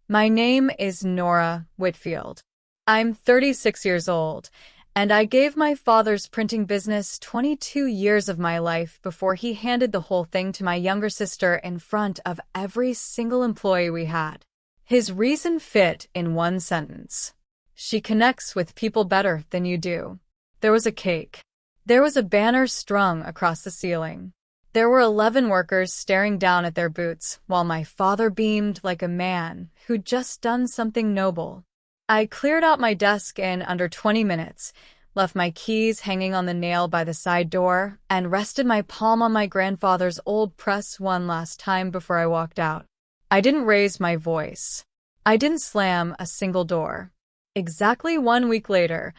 My name is Nora Whitfield. I'm 36 years old, and I gave my father's printing business 22 years of my life before he handed the whole thing to my younger sister in front of every single employee we had. His reason fit in one sentence. She connects with people better than you do. There was a cake. There was a banner strung across the ceiling. There were 11 workers staring down at their boots while my father beamed like a man who'd just done something noble. I cleared out my desk in under 20 minutes, left my keys hanging on the nail by the side door, and rested my palm on my grandfather's old press one last time before I walked out. I didn't raise my voice. I didn't slam a single door. Exactly 1 week later,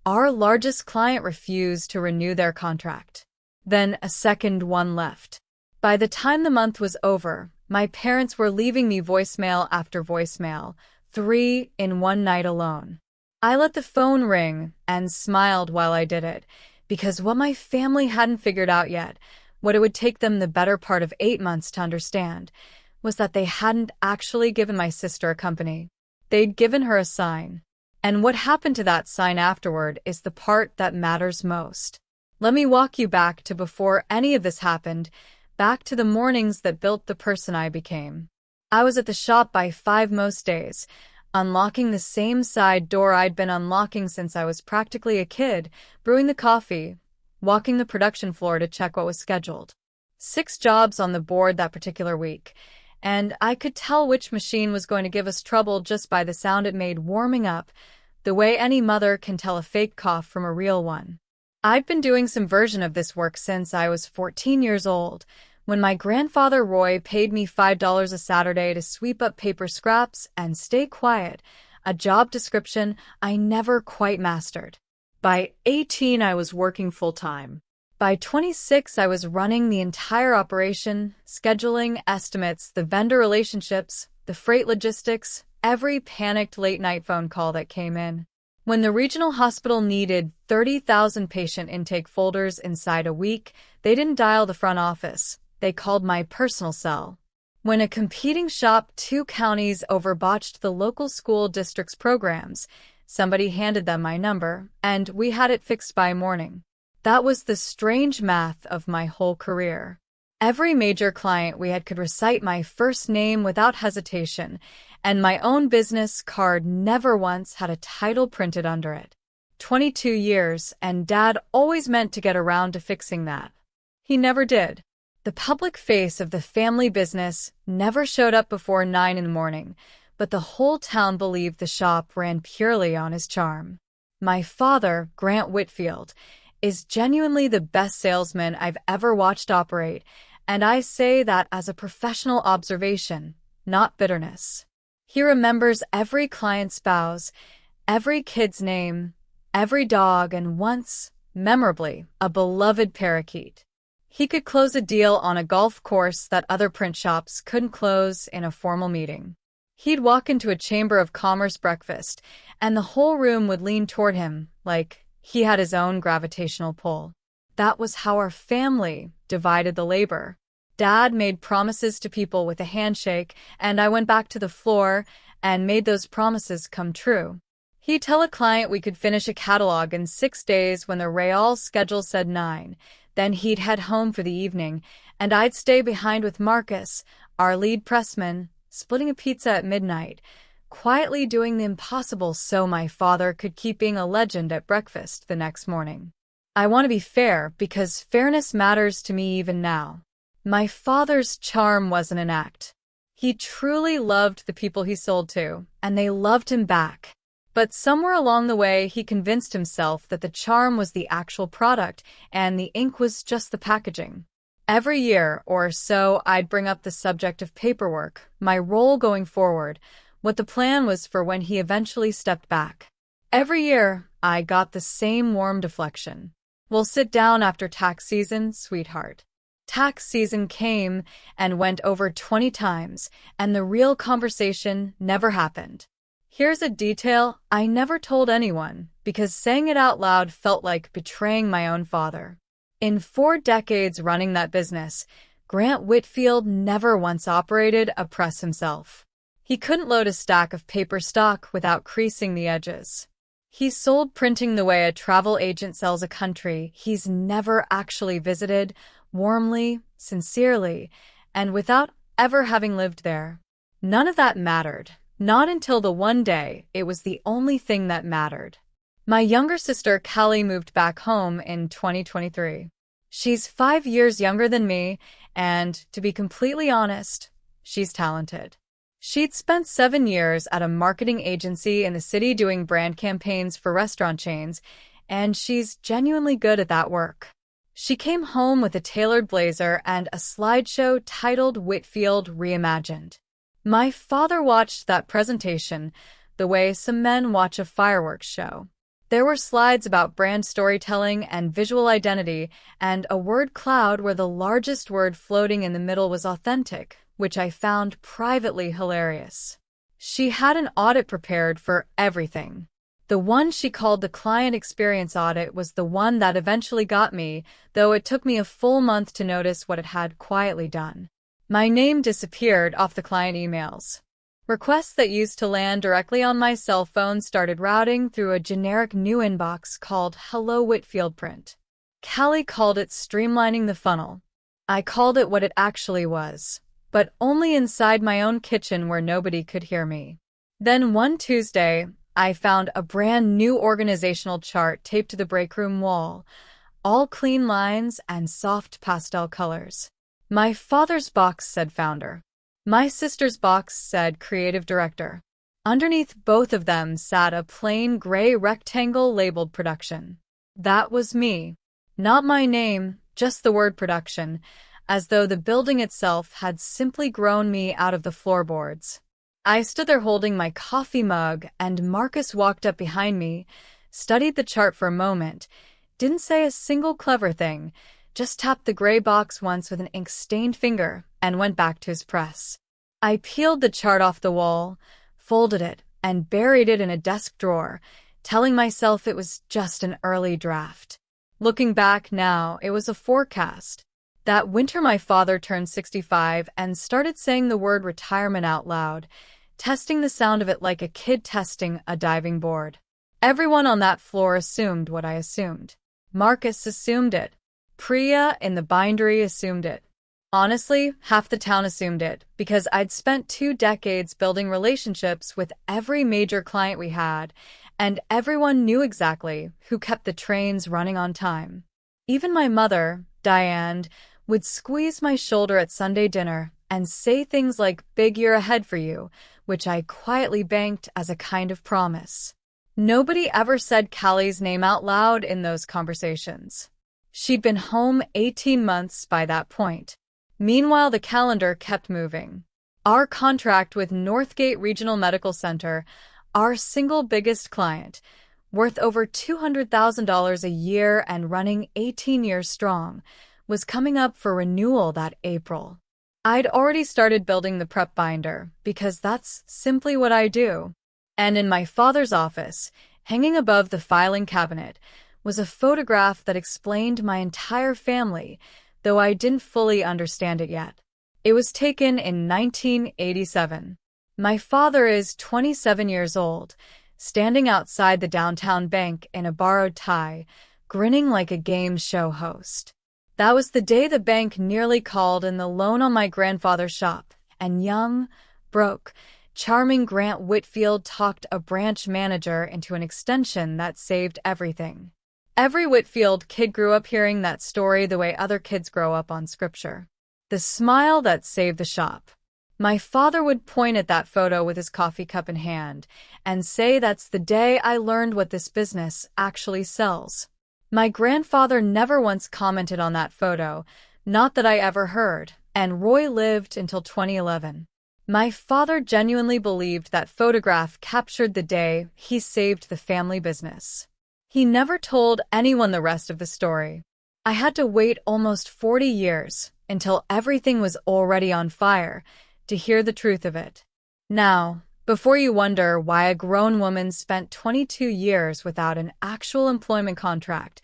our largest client refused to renew their contract. Then a second one left. By the time the month was over, my parents were leaving me voicemail after voicemail, 3 in one night alone. I let the phone ring and smiled while I did it, because what my family hadn't figured out yet, what it would take them the better part of 8 months to understand, was that they hadn't actually given my sister a company. They'd given her a sign. And what happened to that sign afterward is the part that matters most. Let me walk you back to before any of this happened, back to the mornings that built the person I became. I was at the shop by 5 most days, unlocking the same side door I'd been unlocking since I was practically a kid, brewing the coffee, walking the production floor to check what was scheduled. 6 jobs on the board that particular week, and I could tell which machine was going to give us trouble just by the sound it made warming up, the way any mother can tell a fake cough from a real one. I'd been doing some version of this work since I was 14 years old, when my grandfather Roy paid me $5 a Saturday to sweep up paper scraps and stay quiet, a job description I never quite mastered. By 18, I was working full-time. By 26, I was running the entire operation, scheduling, estimates, the vendor relationships, the freight logistics, every panicked late-night phone call that came in. When the regional hospital needed 30,000 patient intake folders inside a week, they didn't dial the front office. They called my personal cell. When a competing shop 2 counties overbotched the local school district's programs, somebody handed them my number, and we had it fixed by morning. That was the strange math of my whole career. Every major client we had could recite my first name without hesitation, and my own business card never once had a title printed under it. 22 years, and Dad always meant to get around to fixing that. He never did. The public face of the family business never showed up before 9 in the morning, but the whole town believed the shop ran purely on his charm. My father, Grant Whitfield, is genuinely the best salesman I've ever watched operate, and I say that as a professional observation, not bitterness. He remembers every client's vows, every kid's name, every dog, and once, memorably, a beloved parakeet. He could close a deal on a golf course that other print shops couldn't close in a formal meeting. He'd walk into a Chamber of Commerce breakfast, and the whole room would lean toward him, like he had his own gravitational pull. That was how our family divided the labor. Dad made promises to people with a handshake, and I went back to the floor and made those promises come true. He'd tell a client we could finish a catalog in 6 days when the Real schedule said 9. Then he'd head home for the evening, and I'd stay behind with Marcus, our lead pressman, splitting a pizza at midnight, quietly doing the impossible so my father could keep being a legend at breakfast the next morning. I want to be fair because fairness matters to me even now. My father's charm wasn't an act. He truly loved the people he sold to, and they loved him back. But somewhere along the way, he convinced himself that the charm was the actual product and the ink was just the packaging. Every year or so, I'd bring up the subject of paperwork, my role going forward, what the plan was for when he eventually stepped back. Every year, I got the same warm deflection. "We'll sit down after tax season, sweetheart." Tax season came and went over 20 times, and the real conversation never happened. Here's a detail I never told anyone, because saying it out loud felt like betraying my own father. In 4 decades running that business, Grant Whitfield never once operated a press himself. He couldn't load a stack of paper stock without creasing the edges. He sold printing the way a travel agent sells a country he's never actually visited, warmly, sincerely, and without ever having lived there. None of that mattered. Not until the one day it was the only thing that mattered. My younger sister, Callie, moved back home in 2023. She's 5 years younger than me, and, to be completely honest, she's talented. She'd spent 7 years at a marketing agency in the city doing brand campaigns for restaurant chains, and she's genuinely good at that work. She came home with a tailored blazer and a slideshow titled Whitfield Reimagined. My father watched that presentation the way some men watch a fireworks show. There were slides about brand storytelling and visual identity, and a word cloud where the largest word floating in the middle was authentic, which I found privately hilarious. She had an audit prepared for everything. The one she called the client experience audit was the one that eventually got me, though it took me a full month to notice what it had quietly done. My name disappeared off the client emails. Requests that used to land directly on my cell phone started routing through a generic new inbox called Hello Whitfield Print. Callie called it streamlining the funnel. I called it what it actually was, but only inside my own kitchen where nobody could hear me. Then one Tuesday, I found a brand new organizational chart taped to the break room wall, all clean lines and soft pastel colors. My father's box said founder. My sister's box said creative director. Underneath both of them sat a plain gray rectangle labeled production. That was me. Not my name, just the word production, as though the building itself had simply grown me out of the floorboards. I stood there holding my coffee mug, and Marcus walked up behind me, studied the chart for a moment, didn't say a single clever thing, just tapped the gray box once with an ink-stained finger, and went back to his press. I peeled the chart off the wall, folded it, and buried it in a desk drawer, telling myself it was just an early draft. Looking back now, it was a forecast. That winter my father turned 65 and started saying the word retirement out loud, testing the sound of it like a kid testing a diving board. Everyone on that floor assumed what I assumed. Marcus assumed it. Priya in the bindery assumed it. Honestly, half the town assumed it, because I'd spent 2 decades building relationships with every major client we had, and everyone knew exactly who kept the trains running on time. Even my mother, Diane, would squeeze my shoulder at Sunday dinner and say things like "big year ahead for you," which I quietly banked as a kind of promise. Nobody ever said Callie's name out loud in those conversations. She'd been home 18 months by that point. Meanwhile, the calendar kept moving. Our contract with Northgate Regional Medical Center, our single biggest client, worth over $200,000 a year and running 18 years strong, was coming up for renewal that April. I'd already started building the prep binder, because that's simply what I do. And in my father's office, hanging above the filing cabinet, was a photograph that explained my entire family, though I didn't fully understand it yet. It was taken in 1987. My father is 27 years old, standing outside the downtown bank in a borrowed tie, grinning like a game show host. That was the day the bank nearly called in the loan on my grandfather's shop, and young, broke, charming Grant Whitfield talked a branch manager into an extension that saved everything. Every Whitfield kid grew up hearing that story the way other kids grow up on scripture. The smile that saved the shop. My father would point at that photo with his coffee cup in hand and say that's the day I learned what this business actually sells. My grandfather never once commented on that photo, not that I ever heard, and Roy lived until 2011. My father genuinely believed that photograph captured the day he saved the family business. He never told anyone the rest of the story. I had to wait almost 40 years, until everything was already on fire, to hear the truth of it. Now, before you wonder why a grown woman spent 22 years without an actual employment contract,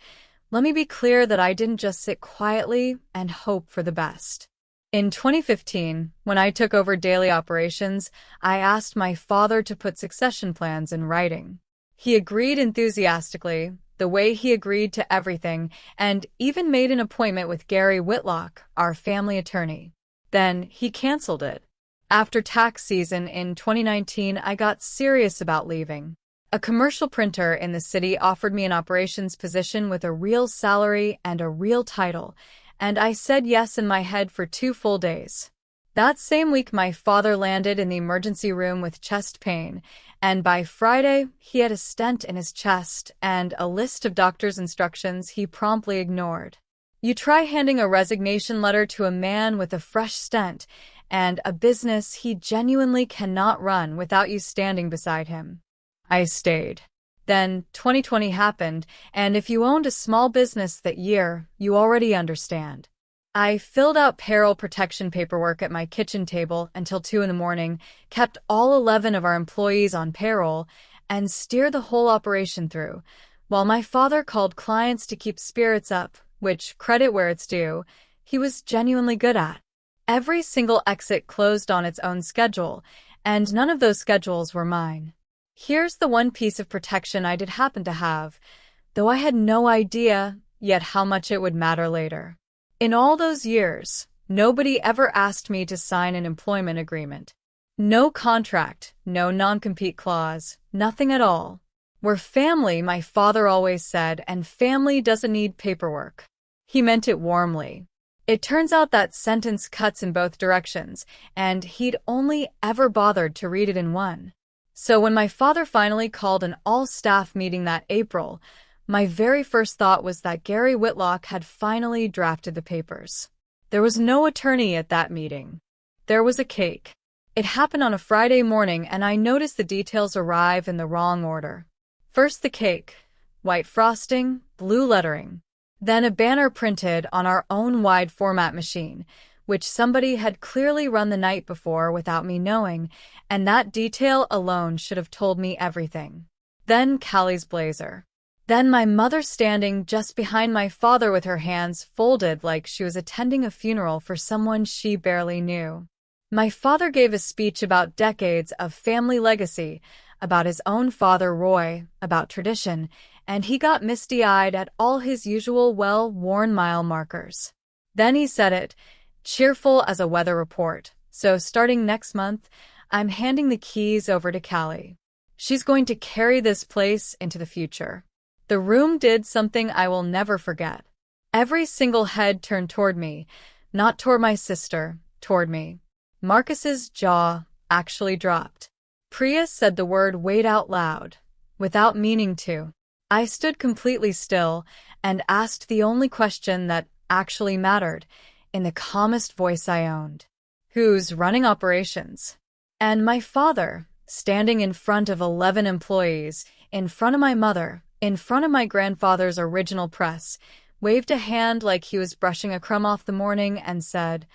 let me be clear that I didn't just sit quietly and hope for the best. In 2015, when I took over daily operations, I asked my father to put succession plans in writing. He agreed enthusiastically, the way he agreed to everything, and even made an appointment with Gary Whitlock, our family attorney. Then he canceled it. After tax season in 2019, I got serious about leaving. A commercial printer in the city offered me an operations position with a real salary and a real title, and I said yes in my head for 2 full days. That same week, my father landed in the emergency room with chest pain, and by Friday, he had a stent in his chest and a list of doctor's instructions he promptly ignored. You try handing a resignation letter to a man with a fresh stent and a business he genuinely cannot run without you standing beside him. I stayed. Then 2020 happened, and if you owned a small business that year, you already understand. I filled out payroll protection paperwork at my kitchen table until 2 in the morning, kept all 11 of our employees on payroll, and steered the whole operation through, while my father called clients to keep spirits up, which, credit where it's due, he was genuinely good at. Every single exit closed on its own schedule, and none of those schedules were mine. Here's the one piece of protection I did happen to have, though I had no idea yet how much it would matter later. In all those years, nobody ever asked me to sign an employment agreement. No contract, no non-compete clause, nothing at all. We're family, my father always said, and family doesn't need paperwork. He meant it warmly. It turns out that sentence cuts in both directions, and he'd only ever bothered to read it in one. So when my father finally called an all-staff meeting that April, my very first thought was that Gary Whitlock had finally drafted the papers. There was no attorney at that meeting. There was a cake. It happened on a Friday morning, and I noticed the details arrive in the wrong order. First the cake, white frosting, blue lettering. Then a banner printed on our own wide format machine, which somebody had clearly run the night before without me knowing, and that detail alone should have told me everything. Then Callie's blazer. Then my mother standing just behind my father with her hands folded like she was attending a funeral for someone she barely knew. My father gave a speech about decades of family legacy, about his own father Roy, about tradition, and he got misty-eyed at all his usual well-worn mile markers. Then he said it, cheerful as a weather report. So starting next month, I'm handing the keys over to Callie. She's going to carry this place into the future. The room did something I will never forget. Every single head turned toward me, not toward my sister, toward me. Marcus's jaw actually dropped. Priya said the word "wait" out loud, without meaning to. I stood completely still and asked the only question that actually mattered, in the calmest voice I owned. Who's running operations? And my father, standing in front of 11 employees, in front of my mother, in front of my grandfather's original press, waved a hand like he was brushing a crumb off the morning and said,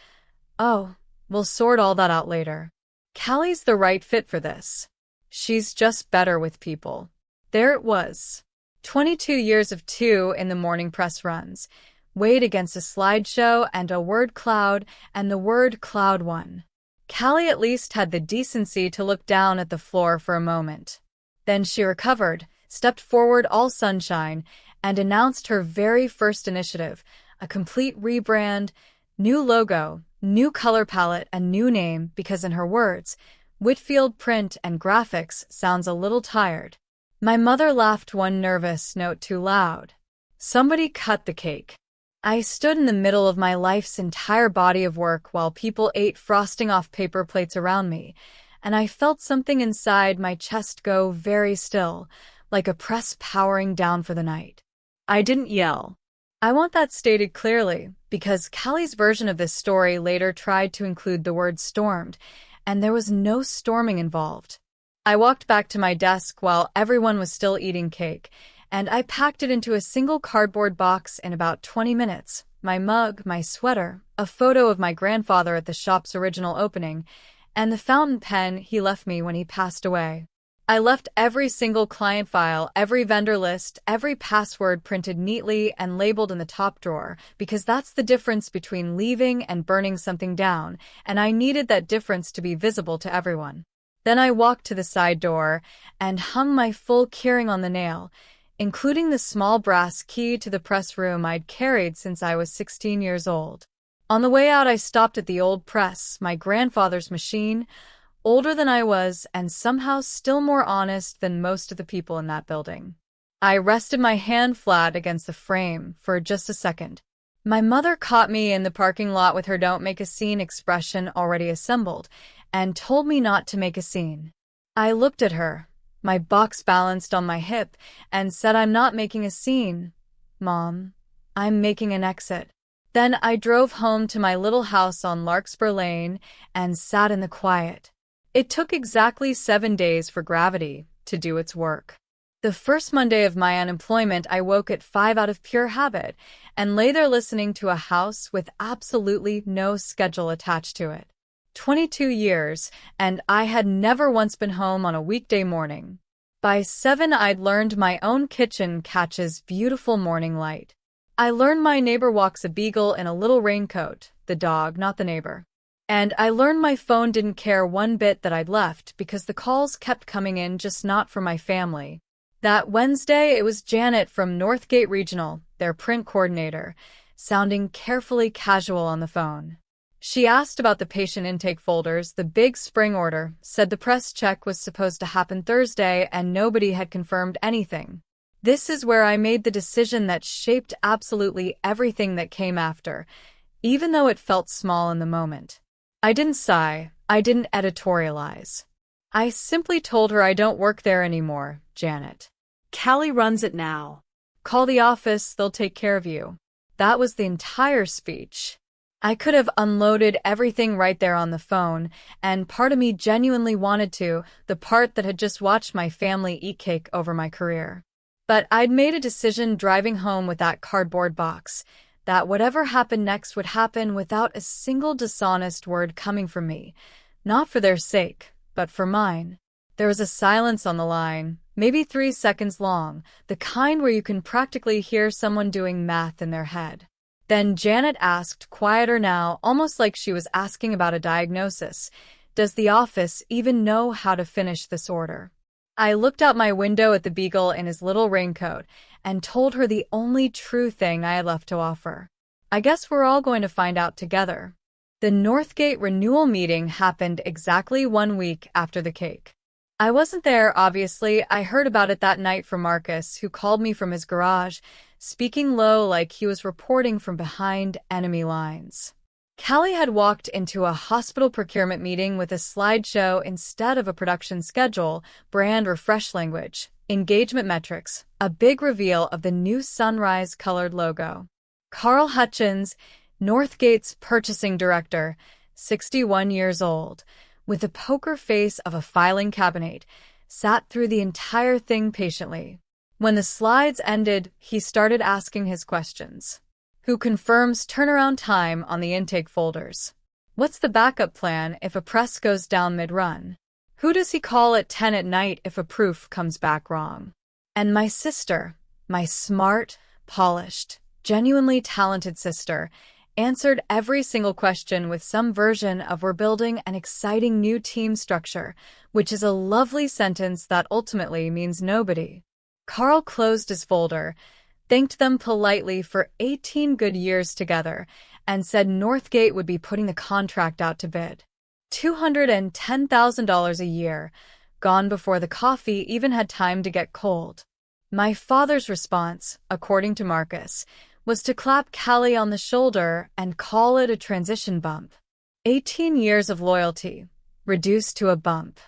"Oh, we'll sort all that out later. Callie's the right fit for this. She's just better with people." There it was. 22 years of 2 in the morning press runs, weighed against a slideshow and a word cloud, and the word cloud won. Callie at least had the decency to look down at the floor for a moment. Then she recovered, stepped forward all sunshine, and announced her very first initiative, a complete rebrand, new logo, new color palette, a new name, because in her words, Whitfield Print and Graphics sounds a little tired. My mother laughed one nervous note too loud. Somebody cut the cake. I stood in the middle of my life's entire body of work while people ate frosting off paper plates around me, and I felt something inside my chest go very still, like a press powering down for the night. I didn't yell. I want that stated clearly, because Callie's version of this story later tried to include the word stormed, and there was no storming involved. I walked back to my desk while everyone was still eating cake, and I packed it into a single cardboard box in about 20 minutes. My mug, my sweater, a photo of my grandfather at the shop's original opening, and the fountain pen he left me when he passed away. I left every single client file, every vendor list, every password printed neatly and labeled in the top drawer, because that's the difference between leaving and burning something down, and I needed that difference to be visible to everyone. Then I walked to the side door and hung my full keyring on the nail, including the small brass key to the press room I'd carried since I was 16 years old. On the way out, I stopped at the old press, my grandfather's machine, older than I was and somehow still more honest than most of the people in that building. I rested my hand flat against the frame for just a second. My mother caught me in the parking lot with her "don't make a scene" expression already assembled and told me not to make a scene. I looked at her, my box balanced on my hip, and said, "I'm not making a scene, Mom. I'm making an exit." Then I drove home to my little house on Larkspur Lane and sat in the quiet. It took exactly 7 days for gravity to do its work. The first Monday of my unemployment, I woke at 5 out of pure habit and lay there listening to a house with absolutely no schedule attached to it. 22 years, and I had never once been home on a weekday morning. By 7, I'd learned my own kitchen catches beautiful morning light. I learned my neighbor walks a beagle in a little raincoat, the dog, not the neighbor. And I learned my phone didn't care one bit that I'd left because the calls kept coming in, just not from my family. That Wednesday, it was Janet from Northgate Regional, their print coordinator, sounding carefully casual on the phone. She asked about the patient intake folders, the big spring order, said the press check was supposed to happen Thursday and nobody had confirmed anything. This is where I made the decision that shaped absolutely everything that came after, even though it felt small in the moment. I didn't sigh. I didn't editorialize. I simply told her, "I don't work there anymore, Janet. Callie runs it now. Call the office, they'll take care of you." That was the entire speech. I could have unloaded everything right there on the phone, and part of me genuinely wanted to, the part that had just watched my family eat cake over my career. But I'd made a decision driving home with that cardboard box, that whatever happened next would happen without a single dishonest word coming from me, not for their sake, but for mine. There was a silence on the line, maybe 3 seconds long, the kind where you can practically hear someone doing math in their head. Then Janet asked, quieter now, almost like she was asking about a diagnosis, "Does the office even know how to finish this order?" I looked out my window at the beagle in his little raincoat and told her the only true thing I had left to offer. "I guess we're all going to find out together." The Northgate renewal meeting happened exactly 1 week after the cake. I wasn't there, obviously. I heard about it that night from Marcus, who called me from his garage, speaking low like he was reporting from behind enemy lines. Callie had walked into a hospital procurement meeting with a slideshow instead of a production schedule, brand refresh language, engagement metrics, a big reveal of the new sunrise-colored logo. Carl Hutchins, Northgate's purchasing director, 61 years old, with the poker face of a filing cabinet, sat through the entire thing patiently. When the slides ended, he started asking his questions. Who confirms turnaround time on the intake folders? What's the backup plan if a press goes down mid-run? Who does he call at 10 at night if a proof comes back wrong? And my sister, my smart, polished, genuinely talented sister, answered every single question with some version of "we're building an exciting new team structure," which is a lovely sentence that ultimately means nobody. Carl closed his folder, thanked them politely for 18 good years together, and said Northgate would be putting the contract out to bid. $210,000 a year, gone before the coffee even had time to get cold. My father's response, according to Marcus, was to clap Callie on the shoulder and call it a transition bump. 18 years of loyalty, reduced to a bump.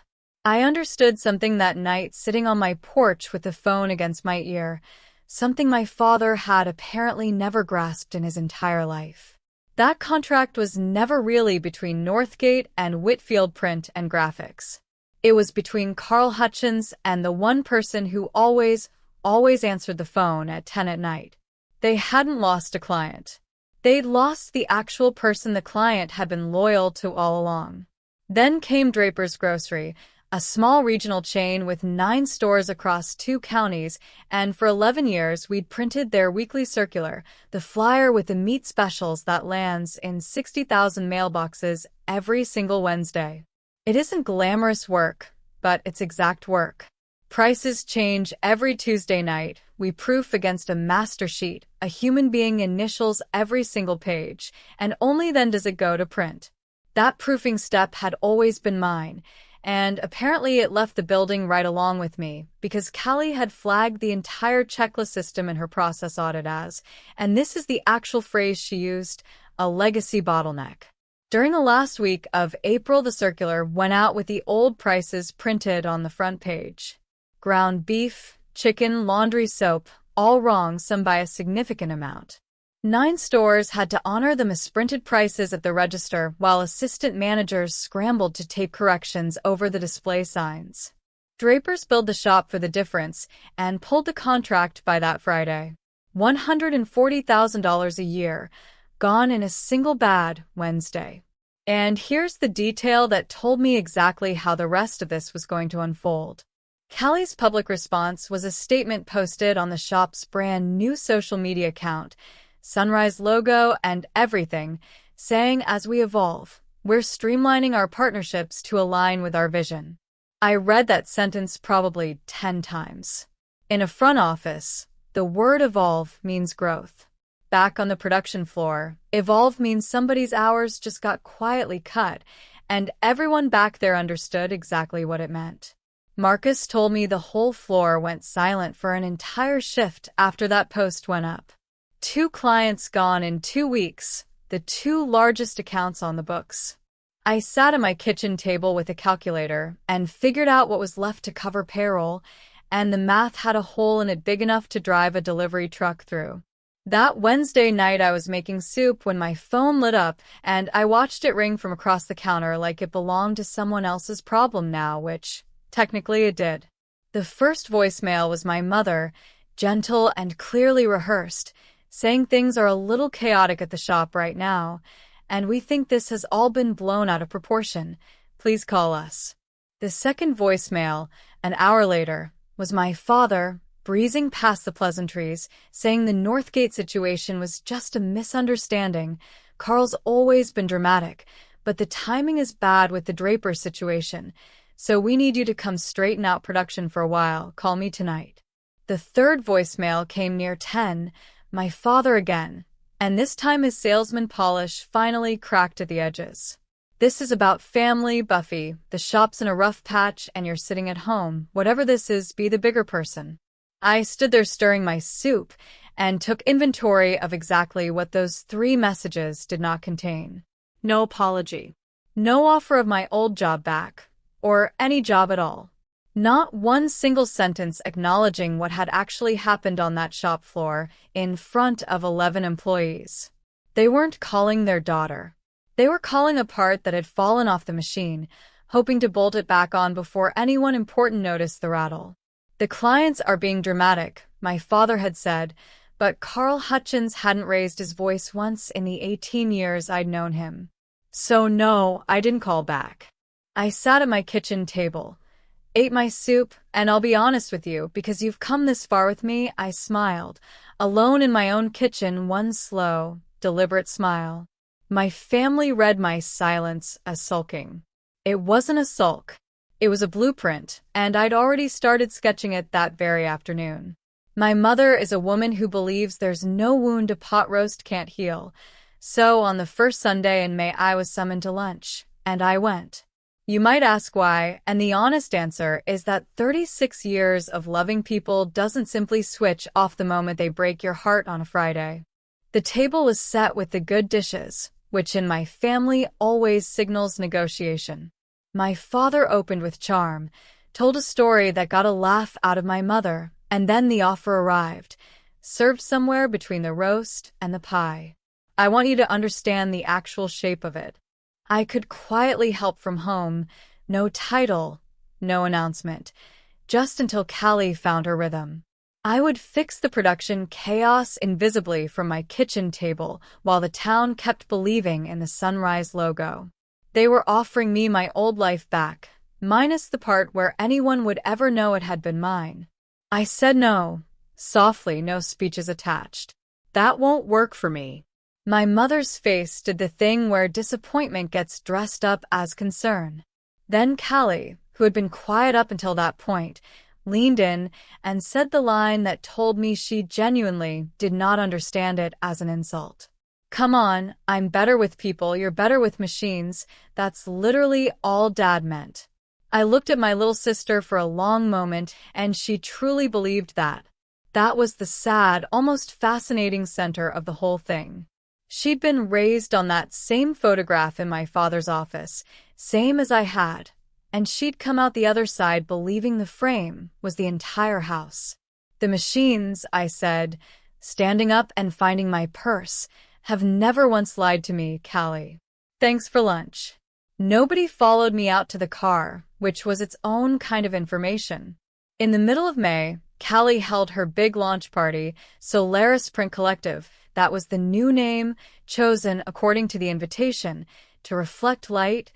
I understood something that night sitting on my porch with the phone against my ear, something my father had apparently never grasped in his entire life. That contract was never really between Northgate and Whitfield Print and Graphics. It was between Carl Hutchins and the one person who always answered the phone at 10 at night. They hadn't lost a client. They'd lost the actual person the client had been loyal to all along. Then came Draper's Grocery, a small regional chain with 9 stores across 2 counties, and for 11 years we'd printed their weekly circular, the flyer with the meat specials that lands in 60,000 mailboxes every single Wednesday. It isn't glamorous work, but it's exact work. Prices change every Tuesday night. We proof against a master sheet. A human being initials every single page, and only then does it go to print. That proofing step had always been mine, and apparently it left the building right along with me, because Callie had flagged the entire checklist system in her process audit as, and this is the actual phrase she used, a legacy bottleneck. During the last week of April, the circular went out with the old prices printed on the front page. Ground beef, chicken, laundry soap, all wrong, some by a significant amount. 9 stores had to honor the misprinted prices at the register while assistant managers scrambled to tape corrections over the display signs. Drapers billed the shop for the difference and pulled the contract by that Friday. $140,000 a year, gone in a single bad Wednesday. And here's the detail that told me exactly how the rest of this was going to unfold. Callie's public response was a statement posted on the shop's brand new social media account, Sunrise logo and everything, saying, "As we evolve, we're streamlining our partnerships to align with our vision." I read that sentence probably 10 times. In a front office, the word evolve means growth. Back on the production floor, evolve means somebody's hours just got quietly cut, and everyone back there understood exactly what it meant. Marcus told me the whole floor went silent for an entire shift after that post went up. 2 clients gone in 2 weeks, the 2 largest accounts on the books. I sat at my kitchen table with a calculator and figured out what was left to cover payroll, and the math had a hole in it big enough to drive a delivery truck through. That Wednesday night I was making soup when my phone lit up, and I watched it ring from across the counter like it belonged to someone else's problem now, which, technically, it did. The first voicemail was my mother, gentle and clearly rehearsed, saying things are a little chaotic at the shop right now, and we think this has all been blown out of proportion. Please call us. The second voicemail, an hour later, was my father, breezing past the pleasantries, saying the Northgate situation was just a misunderstanding. Carl's always been dramatic, but the timing is bad with the Draper situation, so we need you to come straighten out production for a while. Call me tonight. The third voicemail came near 10, my father again, and this time his salesman polish finally cracked at the edges. "This is about family, Buffy. The shop's in a rough patch and you're sitting at home. Whatever this is, be the bigger person." I stood there stirring my soup and took inventory of exactly what those 3 messages did not contain. No apology. No offer of my old job back, or any job at all. Not one single sentence acknowledging what had actually happened on that shop floor in front of 11 employees. They weren't calling their daughter. They were calling a part that had fallen off the machine, hoping to bolt it back on before anyone important noticed the rattle. "The clients are being dramatic," my father had said, but Carl Hutchins hadn't raised his voice once in the 18 years I'd known him. So no, I didn't call back. I sat at my kitchen table, ate my soup, and I'll be honest with you, because you've come this far with me, I smiled, alone in my own kitchen, one slow, deliberate smile. My family read my silence as sulking. It wasn't a sulk. It was a blueprint, and I'd already started sketching it that very afternoon. My mother is a woman who believes there's no wound a pot roast can't heal, so on the first Sunday in May I was summoned to lunch, and I went. You might ask why, and the honest answer is that 36 years of loving people doesn't simply switch off the moment they break your heart on a Friday. The table was set with the good dishes, which in my family always signals negotiation. My father opened with charm, told a story that got a laugh out of my mother, and then the offer arrived, served somewhere between the roast and the pie. I want you to understand the actual shape of it. I could quietly help from home, no title, no announcement, just until Callie found her rhythm. I would fix the production chaos invisibly from my kitchen table while the town kept believing in the Sunrise logo. They were offering me my old life back, minus the part where anyone would ever know it had been mine. I said no, softly, no speeches attached. That won't work for me. My mother's face did the thing where disappointment gets dressed up as concern. Then Callie, who had been quiet up until that point, leaned in and said the line that told me she genuinely did not understand it as an insult. Come on, I'm better with people, you're better with machines. That's literally all Dad meant. I looked at my little sister for a long moment, and she truly believed that. That was the sad, almost fascinating center of the whole thing. She'd been raised on that same photograph in my father's office, same as I had, and she'd come out the other side believing the frame was the entire house. The machines, I said, standing up and finding my purse, have never once lied to me, Callie. Thanks for lunch. Nobody followed me out to the car, which was its own kind of information. In the middle of May, Callie held her big launch party, Solaris Print Collective. That was the new name, chosen according to the invitation, to reflect light,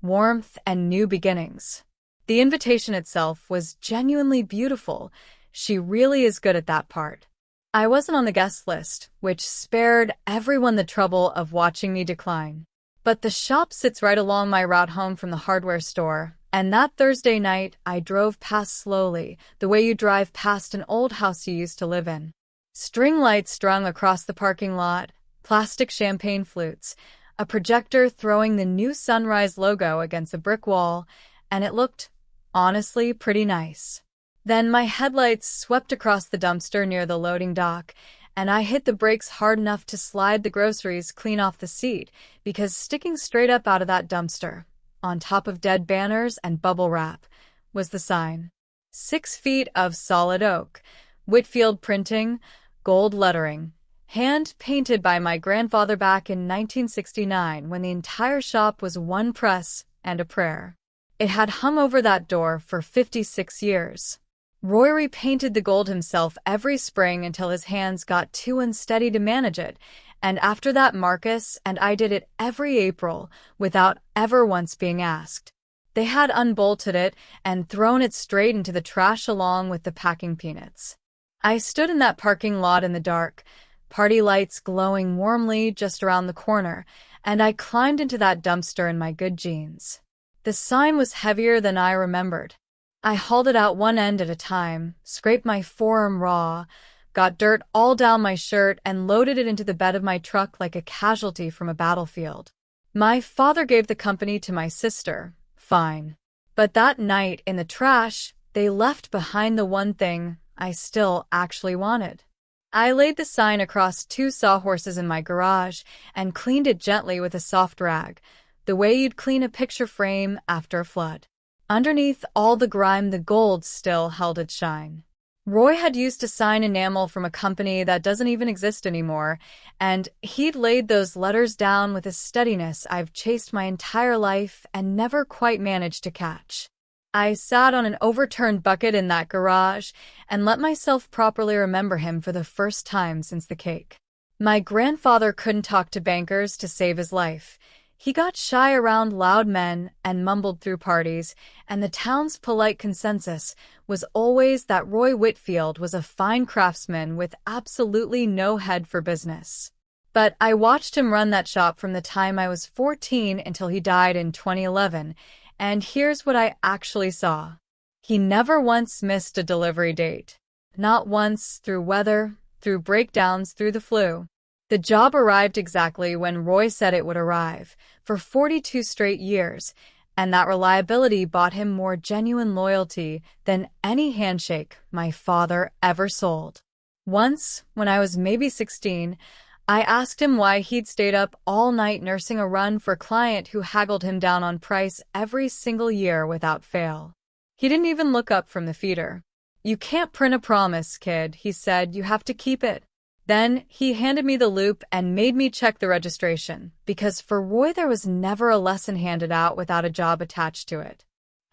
warmth, and new beginnings. The invitation itself was genuinely beautiful. She really is good at that part. I wasn't on the guest list, which spared everyone the trouble of watching me decline. But the shop sits right along my route home from the hardware store, and that Thursday night I drove past slowly, the way you drive past an old house you used to live in. String lights strung across the parking lot, plastic champagne flutes, a projector throwing the new Sunrise logo against the brick wall, and it looked, honestly, pretty nice. Then my headlights swept across the dumpster near the loading dock, and I hit the brakes hard enough to slide the groceries clean off the seat, because sticking straight up out of that dumpster, on top of dead banners and bubble wrap, was the sign. 6 feet of solid oak, Whitfield printing, gold lettering, hand-painted by my grandfather back in 1969 when the entire shop was one press and a prayer. It had hung over that door for 56 years. Roy repainted the gold himself every spring until his hands got too unsteady to manage it, and after that Marcus and I did it every April without ever once being asked. They had unbolted it and thrown it straight into the trash along with the packing peanuts. I stood in that parking lot in the dark, party lights glowing warmly just around the corner, and I climbed into that dumpster in my good jeans. The sign was heavier than I remembered. I hauled it out one end at a time, scraped my forearm raw, got dirt all down my shirt, and loaded it into the bed of my truck like a casualty from a battlefield. My father gave the company to my sister, fine. But that night in the trash, they left behind the one thing I still actually wanted. I laid the sign across 2 sawhorses in my garage and cleaned it gently with a soft rag, the way you'd clean a picture frame after a flood. Underneath all the grime, the gold still held its shine. Roy had used a sign enamel from a company that doesn't even exist anymore, and he'd laid those letters down with a steadiness I've chased my entire life and never quite managed to catch. I sat on an overturned bucket in that garage and let myself properly remember him for the first time since the cake. My grandfather couldn't talk to bankers to save his life. He got shy around loud men and mumbled through parties, and the town's polite consensus was always that Roy Whitfield was a fine craftsman with absolutely no head for business. But I watched him run that shop from the time I was 14 until he died in 2011, and here's what I actually saw. He never once missed a delivery date. Not once, through weather, through breakdowns, through the flu. The job arrived exactly when Roy said it would arrive, for 42 straight years, and that reliability bought him more genuine loyalty than any handshake my father ever sold. Once, when I was maybe 16, I asked him why he'd stayed up all night nursing a run for a client who haggled him down on price every single year without fail. He didn't even look up from the feeder. "You can't print a promise, kid," he said. "You have to keep it." Then he handed me the loop and made me check the registration, because for Roy there was never a lesson handed out without a job attached to it.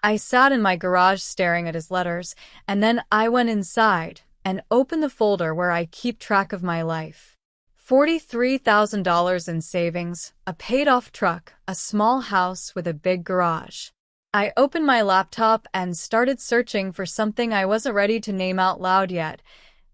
I sat in my garage staring at his letters, and then I went inside and opened the folder where I keep track of my life. $43,000 in savings, a paid-off truck, a small house with a big garage. I opened my laptop and started searching for something I wasn't ready to name out loud yet,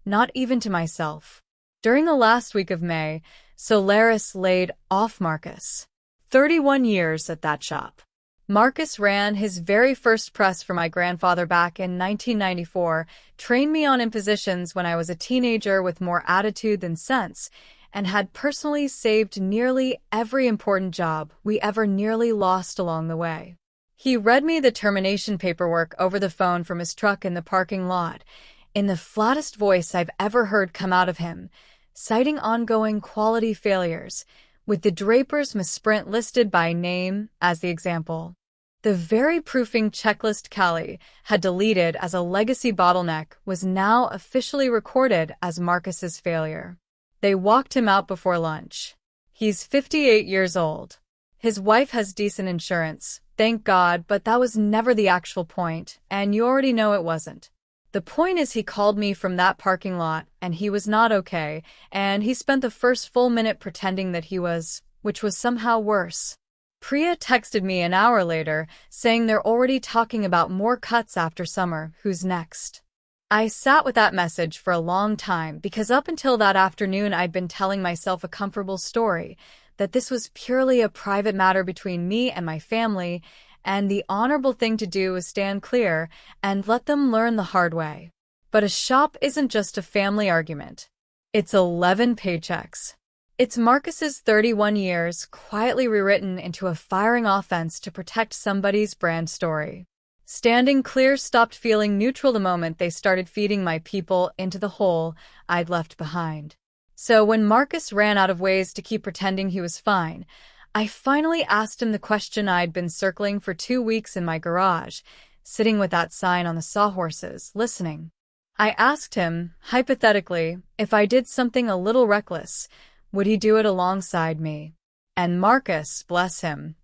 not even to myself. During the last week of May, Solaris laid off Marcus. 31 years at that shop. Marcus ran his very first press for my grandfather back in 1994, trained me on impositions when I was a teenager with more attitude than sense, and had personally saved nearly every important job we ever nearly lost along the way. He read me the termination paperwork over the phone from his truck in the parking lot, in the flattest voice I've ever heard come out of him, citing ongoing quality failures, with the Draper's misprint listed by name as the example. The very proofing checklist Callie had deleted as a legacy bottleneck was now officially recorded as Marcus's failure. They walked him out before lunch. He's 58 years old. His wife has decent insurance, thank God, but that was never the actual point, and you already know it wasn't. The point is he called me from that parking lot, and he was not okay, and he spent the first full minute pretending that he was, which was somehow worse. Priya texted me an hour later, saying they're already talking about more cuts after summer, who's next. I sat with that message for a long time because up until that afternoon I'd been telling myself a comfortable story, that this was purely a private matter between me and my family, and the honorable thing to do is stand clear and let them learn the hard way. But a shop isn't just a family argument. It's 11 paychecks. It's Marcus's 31 years quietly rewritten into a firing offense to protect somebody's brand story. Standing clear stopped feeling neutral the moment they started feeding my people into the hole I'd left behind. So when Marcus ran out of ways to keep pretending he was fine, I finally asked him the question I'd been circling for 2 weeks in my garage, sitting with that sign on the sawhorses, listening. I asked him, hypothetically, if I did something a little reckless, would he do it alongside me? And Marcus, bless him,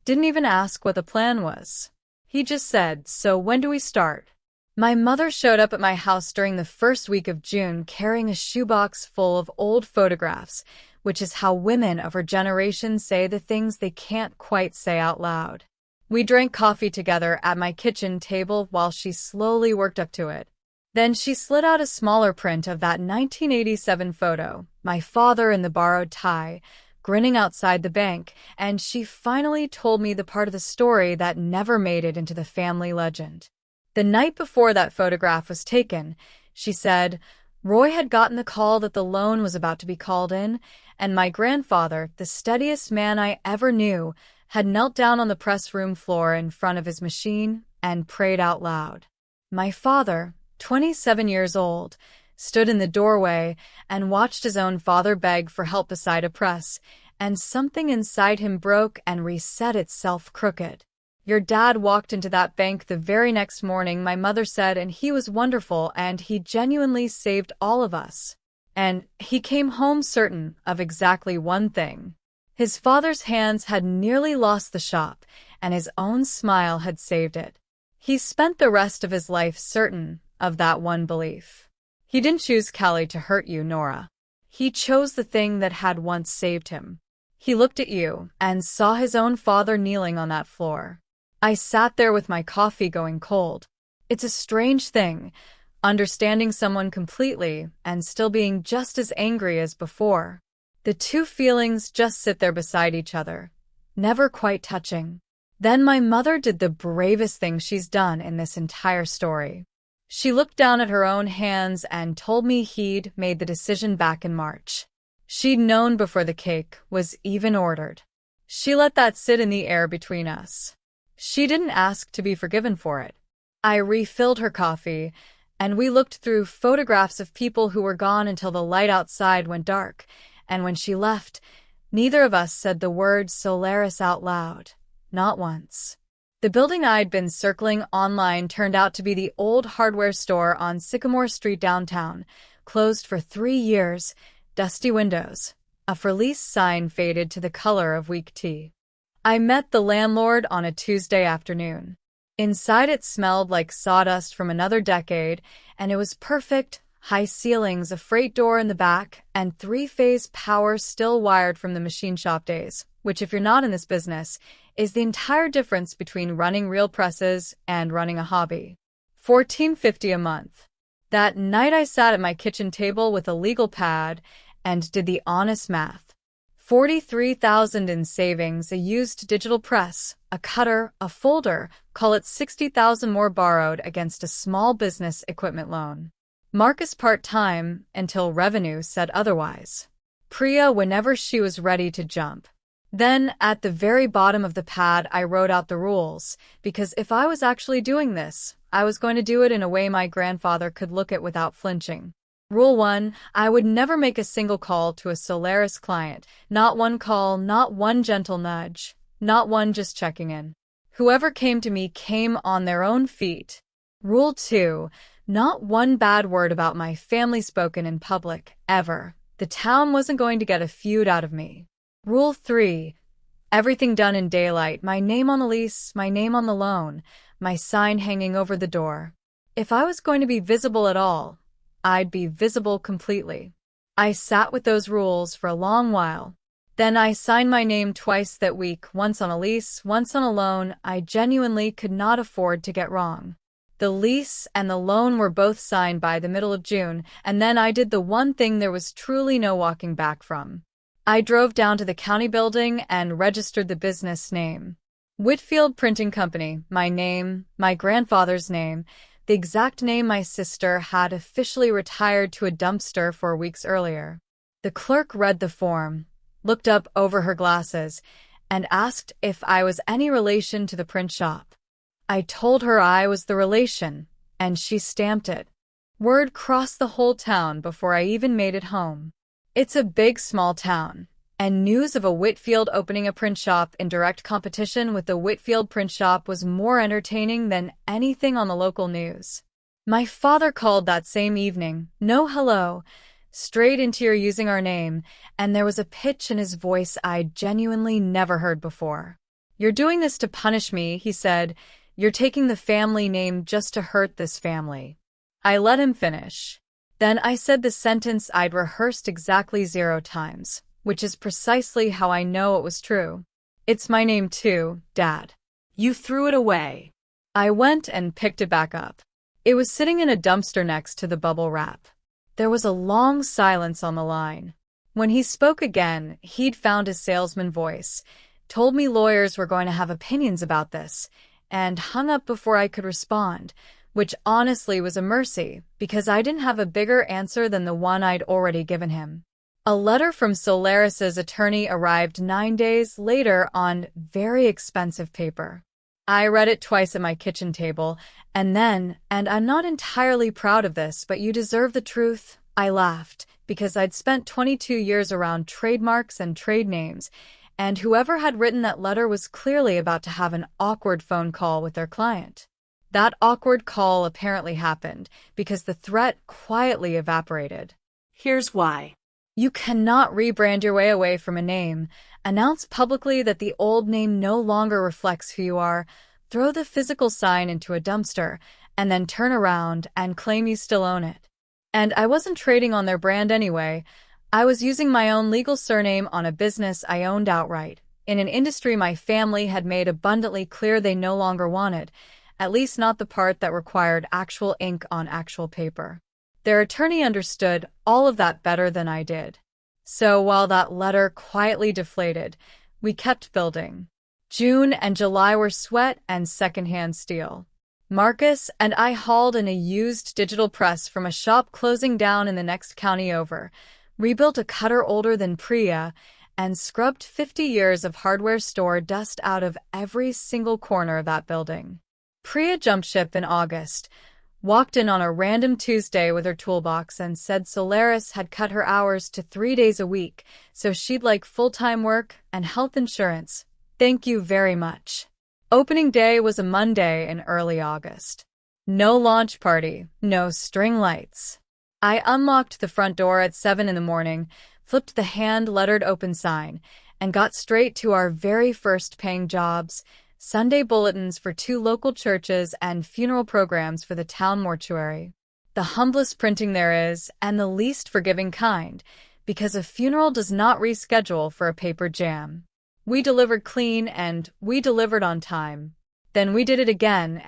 didn't even ask what the plan was. He just said, "So when do we start?" My mother showed up at my house during the first week of June carrying a shoebox full of old photographs, which is how women of her generation say the things they can't quite say out loud. We drank coffee together at my kitchen table while she slowly worked up to it. Then she slid out a smaller print of that 1987 photo, my father in the borrowed tie, grinning outside the bank, and she finally told me the part of the story that never made it into the family legend. The night before that photograph was taken, she said, Roy had gotten the call that the loan was about to be called in, and my grandfather, the steadiest man I ever knew, had knelt down on the press room floor in front of his machine and prayed out loud. My father, 27 years old, stood in the doorway and watched his own father beg for help beside a press, and something inside him broke and reset itself crooked. Your dad walked into that bank the very next morning, my mother said, and he was wonderful, and he genuinely saved all of us. And he came home certain of exactly one thing. His father's hands had nearly lost the shop, and his own smile had saved it. He spent the rest of his life certain of that one belief. He didn't choose Callie to hurt you, Nora. He chose the thing that had once saved him. He looked at you and saw his own father kneeling on that floor. I sat there with my coffee going cold. It's a strange thing, understanding someone completely and still being just as angry as before. The two feelings just sit there beside each other, never quite touching. Then my mother did the bravest thing she's done in this entire story. She looked down at her own hands and told me he'd made the decision back in March. She'd known before the cake was even ordered. She let that sit in the air between us. She didn't ask to be forgiven for it. I refilled her coffee, and we looked through photographs of people who were gone until the light outside went dark, and when she left, neither of us said the word Solaris out loud. Not once. The building I'd been circling online turned out to be the old hardware store on Sycamore Street downtown, closed for 3 years, dusty windows, a for lease sign faded to the color of weak tea. I met the landlord on a Tuesday afternoon. Inside it smelled like sawdust from another decade, and it was perfect, high ceilings, a freight door in the back, and 3-phase power still wired from the machine shop days, which if you're not in this business, is the entire difference between running real presses and running a hobby. $14.50 a month. That night I sat at my kitchen table with a legal pad and did the honest math. $43,000 in savings, a used digital press, a cutter, a folder, call it $60,000 more borrowed against a small business equipment loan. Marcus part-time until revenue said otherwise. Priya whenever she was ready to jump. Then, at the very bottom of the pad, I wrote out the rules, because if I was actually doing this, I was going to do it in a way my grandfather could look at without flinching. Rule 1, I would never make a single call to a Solaris client. Not one call, not one gentle nudge, not one just checking in. Whoever came to me came on their own feet. Rule 2, not one bad word about my family spoken in public, ever. The town wasn't going to get a feud out of me. Rule 3, everything done in daylight, my name on the lease, my name on the loan, my sign hanging over the door. If I was going to be visible at all, I'd be visible completely. I sat with those rules for a long while. Then I signed my name twice that week, once on a lease, once on a loan I genuinely could not afford to get wrong. The lease and the loan were both signed by the middle of June, and then I did the one thing there was truly no walking back from. I drove down to the county building and registered the business name. Whitfield Printing Company, my name, my grandfather's name, the exact name my sister had officially retired to a dumpster 4 weeks earlier. The clerk read the form, looked up over her glasses, and asked if I was any relation to the print shop. I told her I was the relation, and she stamped it. Word crossed the whole town before I even made it home. It's a big, small town, and news of a Whitfield opening a print shop in direct competition with the Whitfield print shop was more entertaining than anything on the local news. My father called that same evening, no hello, straight into your using our name, and there was a pitch in his voice I'd genuinely never heard before. You're doing this to punish me, he said. You're taking the family name just to hurt this family. I let him finish. Then I said the sentence I'd rehearsed exactly 0 times, which is precisely how I know it was true. It's my name too, Dad. You threw it away. I went and picked it back up. It was sitting in a dumpster next to the bubble wrap. There was a long silence on the line. When he spoke again, he'd found his salesman voice, told me lawyers were going to have opinions about this, and hung up before I could respond, which honestly was a mercy, because I didn't have a bigger answer than the one I'd already given him. A letter from Solaris's attorney arrived 9 days later on very expensive paper. I read it twice at my kitchen table, and then, and I'm not entirely proud of this, but you deserve the truth, I laughed, because I'd spent 22 years around trademarks and trade names, and whoever had written that letter was clearly about to have an awkward phone call with their client. That awkward call apparently happened because the threat quietly evaporated. Here's why. You cannot rebrand your way away from a name, announce publicly that the old name no longer reflects who you are, throw the physical sign into a dumpster, and then turn around and claim you still own it. And I wasn't trading on their brand anyway. I was using my own legal surname on a business I owned outright, in an industry my family had made abundantly clear they no longer wanted, at least not the part that required actual ink on actual paper. Their attorney understood all of that better than I did. So while that letter quietly deflated, we kept building. June and July were sweat and secondhand steel. Marcus and I hauled in a used digital press from a shop closing down in the next county over, rebuilt a cutter older than Priya, and scrubbed 50 years of hardware store dust out of every single corner of that building. Priya jumped ship in August, walked in on a random Tuesday with her toolbox and said Solaris had cut her hours to 3 days a week, so she'd like full-time work and health insurance. Thank you very much. Opening day was a Monday in early August. No launch party, no string lights. I unlocked the front door at 7 in the morning, flipped the hand-lettered open sign, and got straight to our very first paying jobs, Sunday bulletins for 2 local churches and funeral programs for the town mortuary. The humblest printing there is, and the least forgiving kind, because a funeral does not reschedule for a paper jam. We delivered clean and we delivered on time. Then we did it again,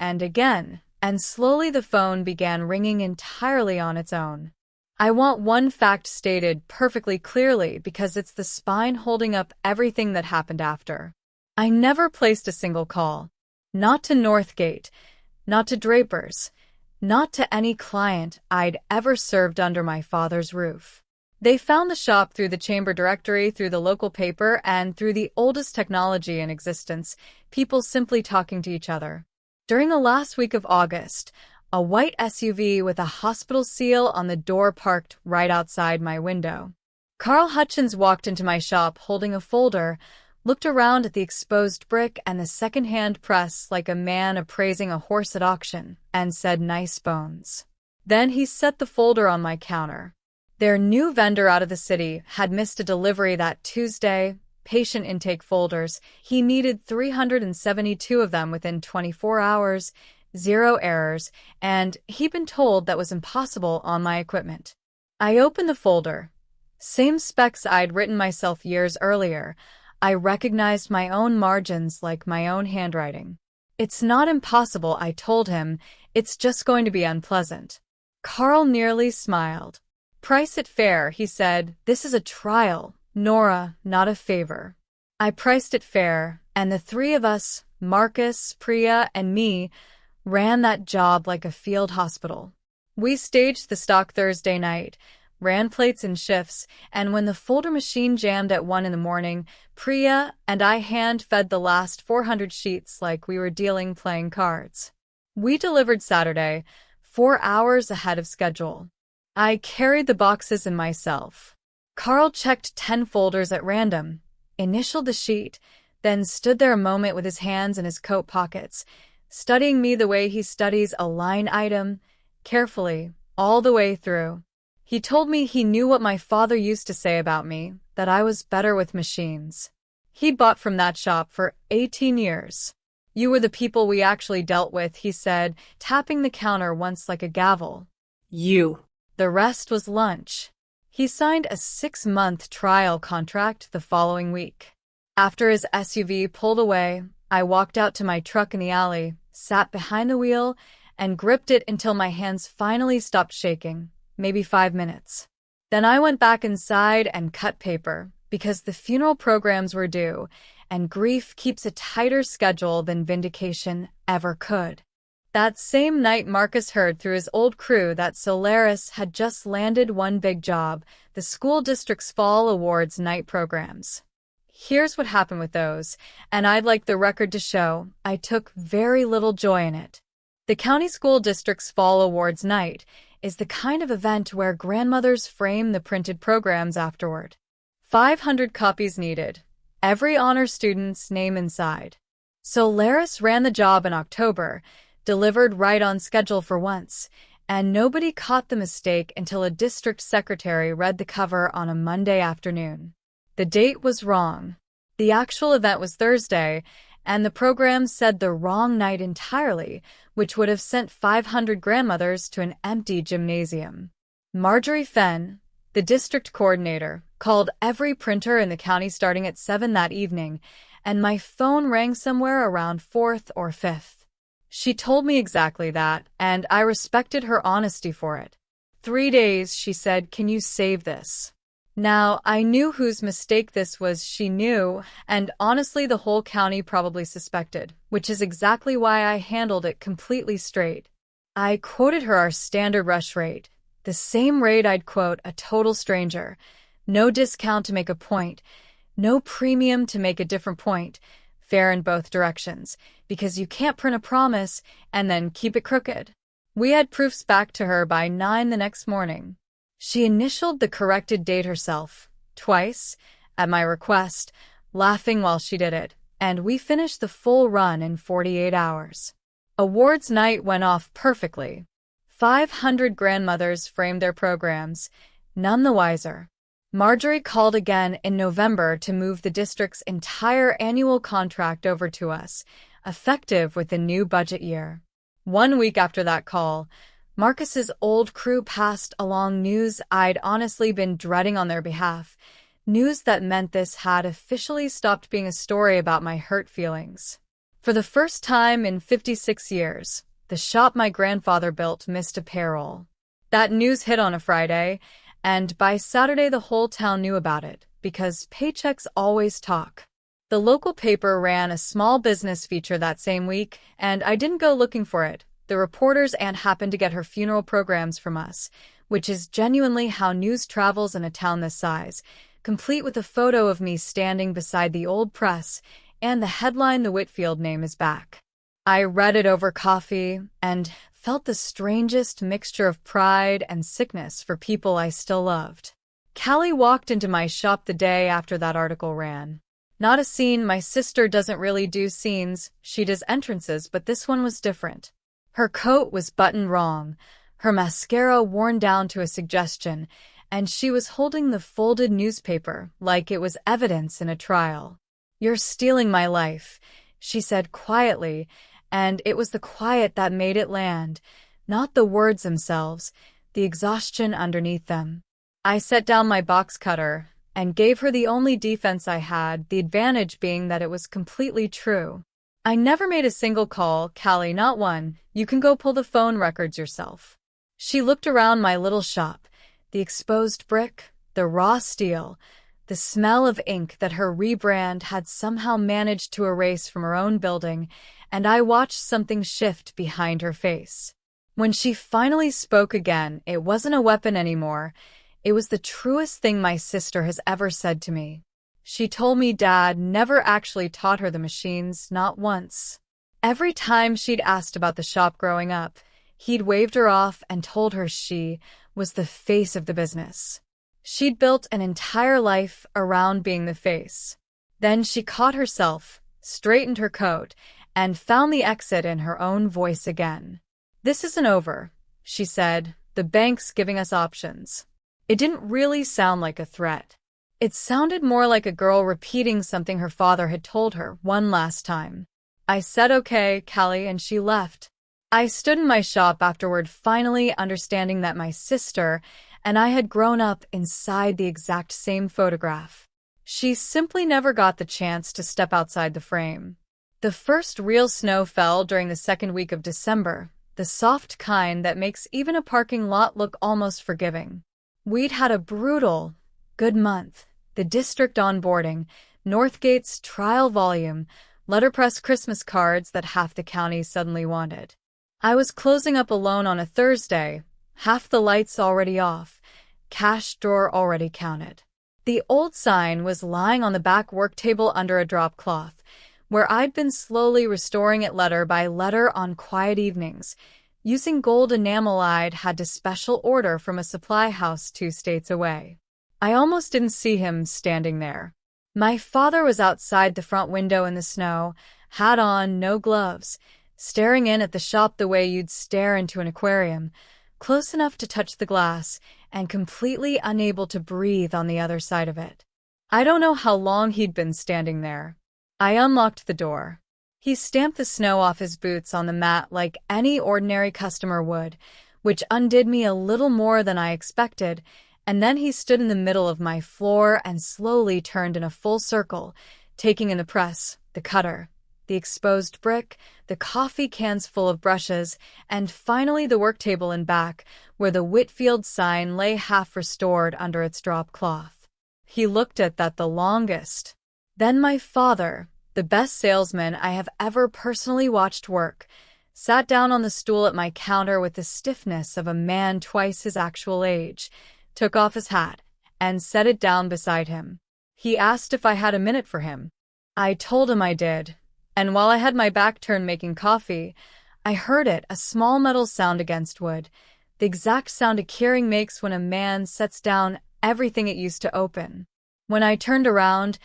and slowly the phone began ringing entirely on its own. I want one fact stated perfectly clearly because it's the spine holding up everything that happened after. I never placed a single call. Not to Northgate, not to Draper's, not to any client I'd ever served under my father's roof. They found the shop through the chamber directory, through the local paper, and through the oldest technology in existence, people simply talking to each other. During the last week of August, a white SUV with a hospital seal on the door parked right outside my window. Carl Hutchins walked into my shop holding a folder, looked around at the exposed brick and the second-hand press like a man appraising a horse at auction, and said, "Nice bones." Then he set the folder on my counter. Their new vendor out of the city had missed a delivery that Tuesday. Patient intake folders. He needed 372 of them within 24 hours, 0 errors, and he'd been told that was impossible on my equipment. I opened the folder. Same specs I'd written myself years earlier. I recognized my own margins like my own handwriting. "It's not impossible," I told him. "It's just going to be unpleasant." Carl nearly smiled. "Price it fair," he said. "This is a trial, Nora, not a favor." I priced it fair, and the three of us, Marcus, Priya, and me, ran that job like a field hospital. We staged the stock Thursday night, ran plates in shifts, and when the folder machine jammed at 1 in the morning, Priya and I hand-fed the last 400 sheets like we were dealing playing cards. We delivered Saturday, 4 hours ahead of schedule. I carried the boxes in myself. Carl checked 10 folders at random, initialed the sheet, then stood there a moment with his hands in his coat pockets, studying me the way he studies a line item, carefully, all the way through. He told me he knew what my father used to say about me, that I was better with machines. He'd bought from that shop for 18 years. "You were the people we actually dealt with," he said, tapping the counter once like a gavel. You. The rest was lunch. He signed a 6-month trial contract the following week. After his SUV pulled away, I walked out to my truck in the alley, sat behind the wheel, and gripped it until my hands finally stopped shaking, maybe 5 minutes. Then I went back inside and cut paper, because the funeral programs were due, and grief keeps a tighter schedule than vindication ever could. That same night, Marcus heard through his old crew that Solaris had just landed one big job, the school district's Fall Awards night programs. Here's what happened with those, and I'd like the record to show I took very little joy in it. The county school district's Fall Awards night is the kind of event where grandmothers frame the printed programs afterward. 500 copies needed, every honor student's name inside. Solaris ran the job in October, delivered right on schedule for once, and nobody caught the mistake until a district secretary read the cover on a Monday afternoon. The date was wrong. The actual event was Thursday, and the program said the wrong night entirely, which would have sent 500 grandmothers to an empty gymnasium. Marjorie Fenn, the district coordinator, called every printer in the county starting at 7 that evening, and my phone rang somewhere around 4th or 5th. She told me exactly that, and I respected her honesty for it. 3 days, she said, "Can you save this?" Now, I knew whose mistake this was. She knew, and honestly the whole county probably suspected, which is exactly why I handled it completely straight. I quoted her our standard rush rate, the same rate I'd quote a total stranger. No discount to make a point, no premium to make a different point, fair in both directions, because you can't print a promise and then keep it crooked. We had proofs back to her by 9 the next morning. She initialed the corrected date herself, twice, at my request, laughing while she did it, and we finished the full run in 48 hours. Awards night went off perfectly. 500 grandmothers framed their programs, none the wiser. Marjorie called again in November to move the district's entire annual contract over to us, effective with the new budget year. 1 week after that call, Marcus's old crew passed along news I'd honestly been dreading on their behalf. News that meant this had officially stopped being a story about my hurt feelings. For the first time in 56 years, the shop my grandfather built missed a payroll. That news hit on a Friday, and by Saturday the whole town knew about it, because paychecks always talk. The local paper ran a small business feature that same week, and I didn't go looking for it. The reporter's aunt happened to get her funeral programs from us, which is genuinely how news travels in a town this size, complete with a photo of me standing beside the old press and the headline "The Whitfield name is back." I read it over coffee and felt the strangest mixture of pride and sickness for people I still loved. Callie walked into my shop the day after that article ran. Not a scene, my sister doesn't really do scenes, she does entrances, but this one was different. Her coat was buttoned wrong, her mascara worn down to a suggestion, and she was holding the folded newspaper like it was evidence in a trial. "You're stealing my life," she said quietly, and it was the quiet that made it land, not the words themselves, the exhaustion underneath them. I set down my box cutter and gave her the only defense I had, the advantage being that it was completely true. "I never made a single call, Callie, not one. You can go pull the phone records yourself." She looked around my little shop, the exposed brick, the raw steel, the smell of ink that her rebrand had somehow managed to erase from her own building, and I watched something shift behind her face. When she finally spoke again, it wasn't a weapon anymore. It was the truest thing my sister has ever said to me. She told me Dad never actually taught her the machines, not once. Every time she'd asked about the shop growing up, he'd waved her off and told her she was the face of the business. She'd built an entire life around being the face. Then she caught herself, straightened her coat, and found the exit in her own voice again. "This isn't over," she said. "The bank's giving us options." It didn't really sound like a threat. It sounded more like a girl repeating something her father had told her one last time. I said, "Okay, Callie," and she left. I stood in my shop afterward, finally understanding that my sister and I had grown up inside the exact same photograph. She simply never got the chance to step outside the frame. The first real snow fell during the second week of December, the soft kind that makes even a parking lot look almost forgiving. We'd had a brutal, good month. The district onboarding, Northgate's trial volume, letterpress Christmas cards that half the county suddenly wanted. I was closing up a loan on a Thursday, half the lights already off, cash drawer already counted. The old sign was lying on the back work table under a drop cloth, where I'd been slowly restoring it letter by letter on quiet evenings, using gold enamel I'd had to special order from a supply house 2 states away. I almost didn't see him standing there. My father was outside the front window in the snow, hat on, no gloves, staring in at the shop the way you'd stare into an aquarium, close enough to touch the glass and completely unable to breathe on the other side of it. I don't know how long he'd been standing there. I unlocked the door. He stamped the snow off his boots on the mat like any ordinary customer would, which undid me a little more than I expected, and then he stood in the middle of my floor and slowly turned in a full circle, taking in the press, the cutter, the exposed brick, the coffee cans full of brushes, and finally the work table in back, where the Whitfield sign lay half restored under its drop cloth. He looked at that the longest. Then my father, the best salesman I have ever personally watched work, sat down on the stool at my counter with the stiffness of a man twice his actual age, took off his hat, and set it down beside him. He asked if I had a minute for him. I told him I did, and while I had my back turned making coffee, I heard it, a small metal sound against wood, the exact sound a keyring makes when a man sets down everything it used to open. When I turned around,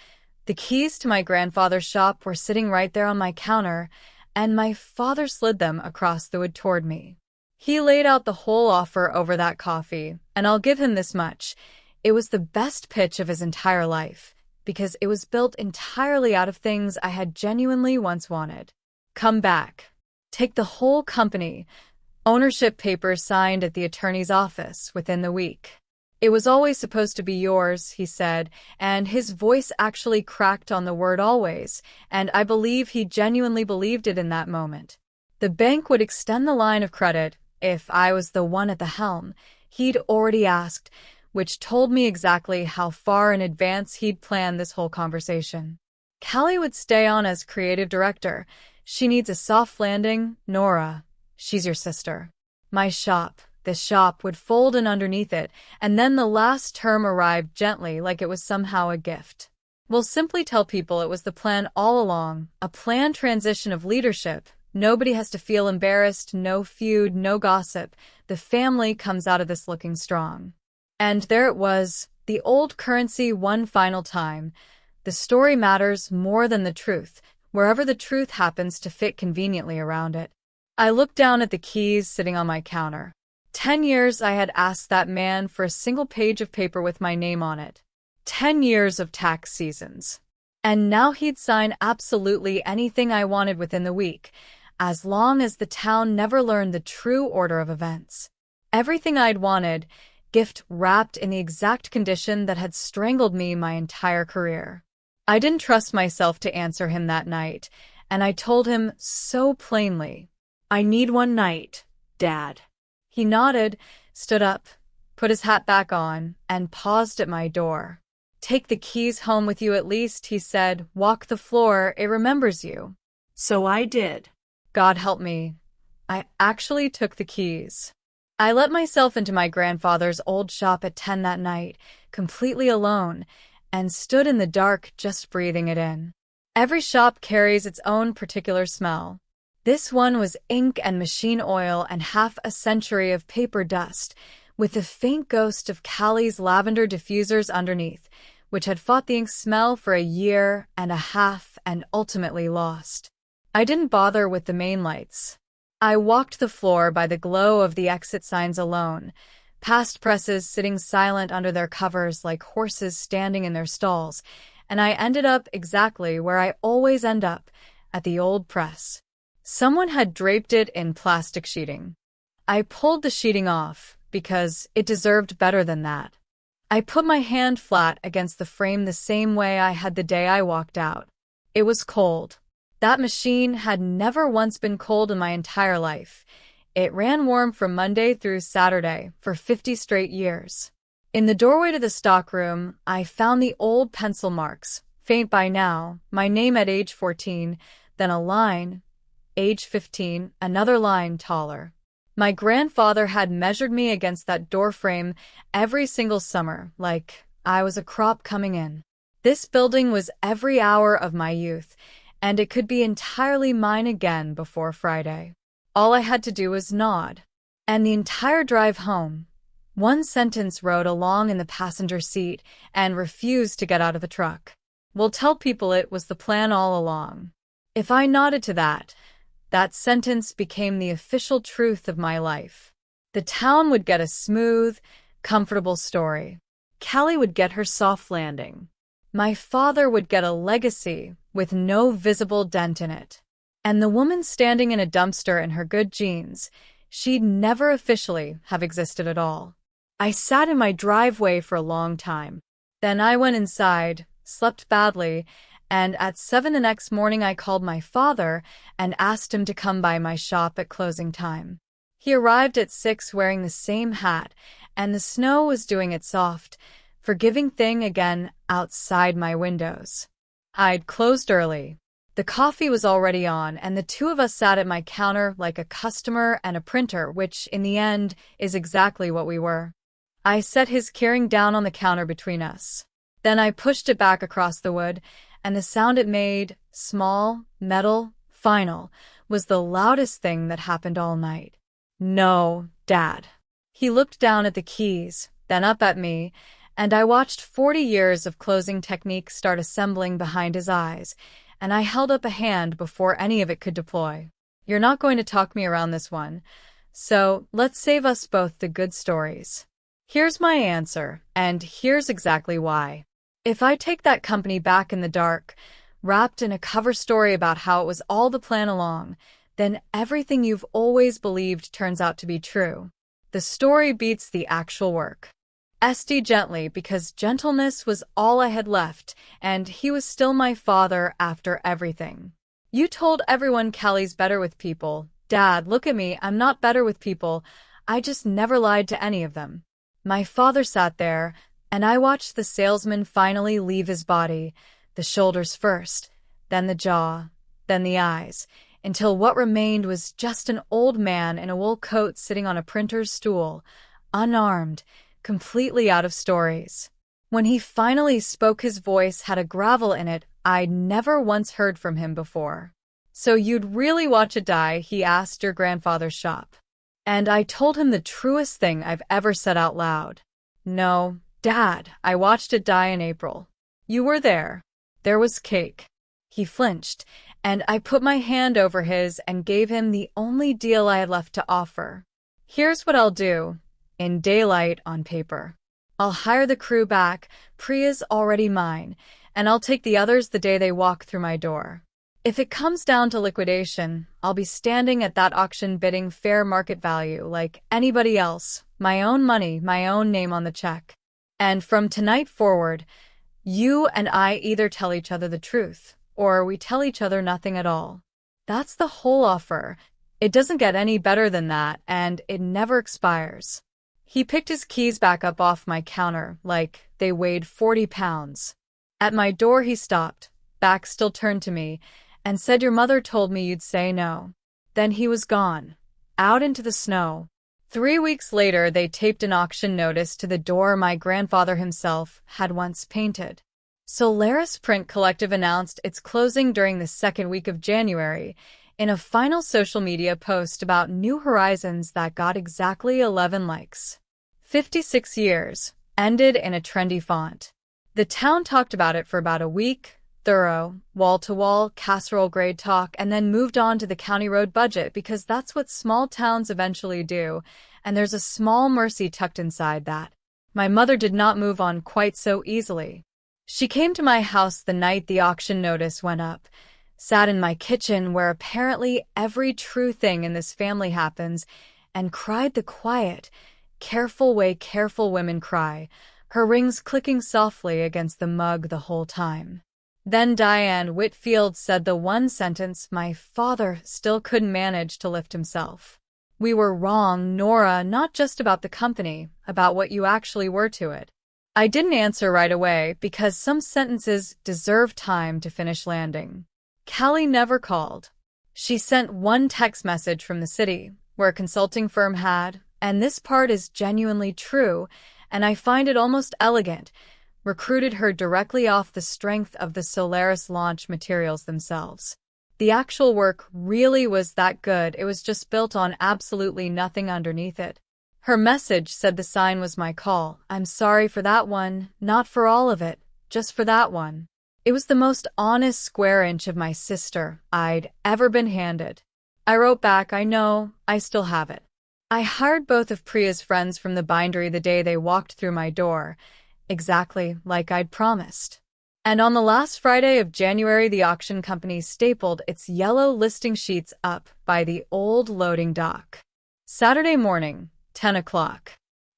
the keys to my grandfather's shop were sitting right there on my counter, and my father slid them across the wood toward me. He laid out the whole offer over that coffee, and I'll give him this much. It was the best pitch of his entire life, because it was built entirely out of things I had genuinely once wanted. Come back. Take the whole company. Ownership papers signed at the attorney's office within the week. It was always supposed to be yours, he said, and his voice actually cracked on the word always, and I believe he genuinely believed it in that moment. The bank would extend the line of credit if I was the one at the helm, he'd already asked, which told me exactly how far in advance he'd planned this whole conversation. Callie would stay on as creative director. She needs a soft landing, Nora. She's your sister. This shop would fold in underneath it, and then the last term arrived gently like it was somehow a gift. We'll simply tell people it was the plan all along, a planned transition of leadership. Nobody has to feel embarrassed, no feud, no gossip. The family comes out of this looking strong. And there it was, the old currency one final time. The story matters more than the truth, wherever the truth happens to fit conveniently around it. I looked down at the keys sitting on my counter. 10 years I had asked that man for a single page of paper with my name on it. 10 years of tax seasons. And now he'd sign absolutely anything I wanted within the week, as long as the town never learned the true order of events. Everything I'd wanted, gift wrapped in the exact condition that had strangled me my entire career. I didn't trust myself to answer him that night, and I told him so plainly, I need one night, Dad. He nodded, stood up, put his hat back on, and paused at my door. Take the keys home with you at least, he said. Walk the floor, it remembers you. So I did. God help me. I actually took the keys. I let myself into my grandfather's old shop at 10 that night, completely alone, and stood in the dark just breathing it in. Every shop carries its own particular smell. This one was ink and machine oil and half a century of paper dust, with the faint ghost of Callie's lavender diffusers underneath, which had fought the ink smell for a year and a half and ultimately lost. I didn't bother with the main lights. I walked the floor by the glow of the exit signs alone, past presses sitting silent under their covers like horses standing in their stalls, and I ended up exactly where I always end up, at the old press. Someone had draped it in plastic sheeting. I pulled the sheeting off, because it deserved better than that. I put my hand flat against the frame the same way I had the day I walked out. It was cold. That machine had never once been cold in my entire life. It ran warm from Monday through Saturday for 50 straight years. In the doorway to the stockroom, I found the old pencil marks, faint by now, my name at age 14, then a line, age 15, another line taller. My grandfather had measured me against that doorframe every single summer, like I was a crop coming in. This building was every hour of my youth, and it could be entirely mine again before Friday. All I had to do was nod. And the entire drive home, one sentence rode along in the passenger seat and refused to get out of the truck. We'll tell people it was the plan all along. If I nodded to that sentence became the official truth of my life. The town would get a smooth, comfortable story. Callie would get her soft landing. My father would get a legacy with no visible dent in it. And the woman standing in a dumpster in her good jeans, she'd never officially have existed at all. I sat in my driveway for a long time. Then I went inside, slept badly, and at 7 the next morning I called my father and asked him to come by my shop at closing time. He arrived at 6 wearing the same hat, and the snow was doing its soft, forgiving thing again outside my windows. I'd closed early. The coffee was already on, and the two of us sat at my counter like a customer and a printer, which, in the end, is exactly what we were. I set his Keurig down on the counter between us. Then I pushed it back across the wood, and the sound it made, small, metal, final, was the loudest thing that happened all night. No, Dad. He looked down at the keys, then up at me, and I watched 40 years of closing technique start assembling behind his eyes, and I held up a hand before any of it could deploy. You're not going to talk me around this one, so let's save us both the good stories. Here's my answer, and here's exactly why. If I take that company back in the dark, wrapped in a cover story about how it was all the plan along, then everything you've always believed turns out to be true. The story beats the actual work. Esty gently, because gentleness was all I had left, and he was still my father after everything. You told everyone Callie's better with people. Dad, look at me, I'm not better with people. I just never lied to any of them. My father sat there, and I watched the salesman finally leave his body, the shoulders first, then the jaw, then the eyes, until what remained was just an old man in a wool coat sitting on a printer's stool, unarmed, completely out of stories. When he finally spoke, his voice had a gravel in it I'd never once heard from him before. "So you'd really watch it die?" he asked. "Your grandfather's shop?" And I told him the truest thing I've ever said out loud. "No, Dad, I watched it die in April. You were there. There was cake." He flinched, and I put my hand over his and gave him the only deal I had left to offer. "Here's what I'll do. In daylight, on paper. I'll hire the crew back, Priya's already mine, and I'll take the others the day they walk through my door. If it comes down to liquidation, I'll be standing at that auction bidding fair market value like anybody else, my own money, my own name on the check. And from tonight forward, you and I either tell each other the truth, or we tell each other nothing at all. That's the whole offer. It doesn't get any better than that, and it never expires." He picked his keys back up off my counter like they weighed 40 pounds. At my door he stopped, back still turned to me, and said, "Your mother told me you'd say no." Then he was gone, out into the snow. 3 weeks later, they taped an auction notice to the door my grandfather himself had once painted. Solaris Print Collective announced its closing during the second week of January in a final social media post about New Horizons that got exactly 11 likes. 56 years, ended in a trendy font. The town talked about it for about a week, thorough, wall-to-wall, casserole-grade talk, and then moved on to the county road budget because that's what small towns eventually do, and there's a small mercy tucked inside that. My mother did not move on quite so easily. She came to my house the night the auction notice went up, sat in my kitchen where apparently every true thing in this family happens, and cried the quiet, careful way careful women cry, her rings clicking softly against the mug the whole time. Then Diane Whitfield said the one sentence my father still couldn't manage to lift himself. "We were wrong, Nora, not just about the company, about what you actually were to it." I didn't answer right away because some sentences deserve time to finish landing. Callie never called. She sent one text message from the city, where a consulting firm had, and this part is genuinely true, and I find it almost elegant, recruited her directly off the strength of the Solaris launch materials themselves. The actual work really was that good, it was just built on absolutely nothing underneath it. Her message said the sign was my call. "I'm sorry for that one, not for all of it, just for that one." It was the most honest square inch of my sister I'd ever been handed. I wrote back, "I know, I still have it." I hired both of Priya's friends from the bindery the day they walked through my door, exactly like I'd promised. And on the last Friday of January, the auction company stapled its yellow listing sheets up by the old loading dock. Saturday morning, 10 o'clock.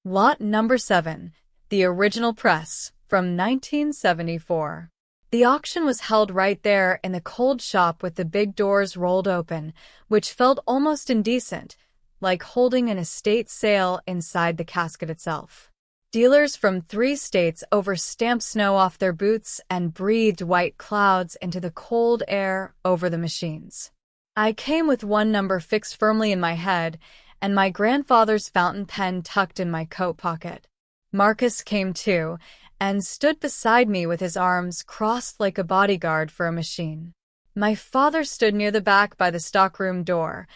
Lot number 7, the original press, from 1974. The auction was held right there in the cold shop with the big doors rolled open, which felt almost indecent, like holding an estate sale inside the casket itself. Dealers from 3 states overstamped snow off their boots and breathed white clouds into the cold air over the machines. I came with one number fixed firmly in my head and my grandfather's fountain pen tucked in my coat pocket. Marcus came too and stood beside me with his arms crossed like a bodyguard for a machine. My father stood near the back by the stockroom door,